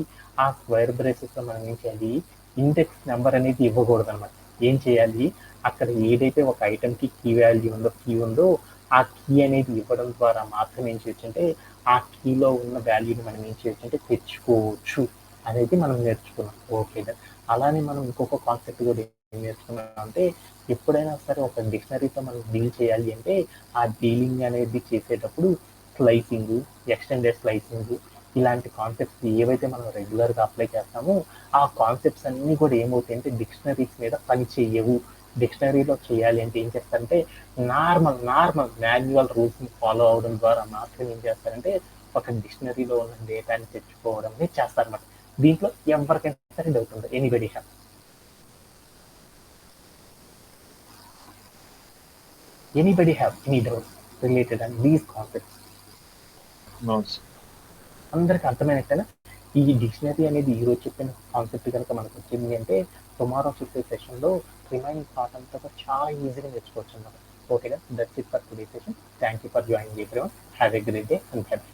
ఆ స్క్వేర్ బ్రేసెస్లో మనం ఏం చేయాలి, ఇండెక్స్ నెంబర్ అనేది ఇవ్వకూడదు అనమాట. ఏం చేయాలి, అక్కడ ఏదైతే ఒక ఐటెంకి కీ వాల్యూ ఉందో, కీ ఉందో ఆ కీ అనేది ఇవ్వడం ద్వారా మాత్రం ఏం చేయొచ్చు అంటే ఆ కీలో ఉన్న వాల్యూని మనం ఏం చేయొచ్చు అంటే తెచ్చుకోవచ్చు అనేది మనం నేర్చుకున్నాం. ఓకే, అలానే మనం ఇంకొక కాన్సెప్ట్ కూడా ఏం నేర్చుకున్నాం అంటే, ఎప్పుడైనా సరే ఒక డిక్షనరీతో మనం డీల్ చేయాలి అంటే ఆ డీలింగ్ అనేది చేసేటప్పుడు స్లైసింగ్, ఎక్స్టెండెడ్ స్లైసింగ్ ఇలాంటి కాన్సెప్ట్స్ ఏవైతే మనం రెగ్యులర్గా అప్లై చేస్తామో ఆ కాన్సెప్ట్స్ అన్నీ కూడా ఏమవుతాయంటే డిక్షనరీస్ మీద పని చేయవు. డిక్షనరీలో చేయాలి అంటే ఏం చేస్తారంటే నార్మల్ మాన్యువల్ రూల్స్ని ఫాలో అవడం ద్వారా మాత్రం ఏం చేస్తారంటే ఒక డిక్షనరీలో ఉన్న డేటాని తెచ్చుకోవడం చేస్తారన్నమాట. దీంట్లో ఎవరికైనా సరే డౌట్ ఉంటుంది, anybody have any doubt related and these concepts? Notes. అందరికి అర్థమైనట్టేనా? ఈ డిక్షనరీ అనేది ఈ రోజు చెప్పిన కాన్సెప్ట్ కనుక మనకు వచ్చింది అంటే టుమారో చెప్పే సెషన్లో రిమైనింగ్ పార్ట్ అంతా కూడా చాలా ఈజీగా నేర్చుకోవచ్చు అన్నమాట. ఓకేనా, that's it for today session. Thank you for joining everyone. Have a great day and happy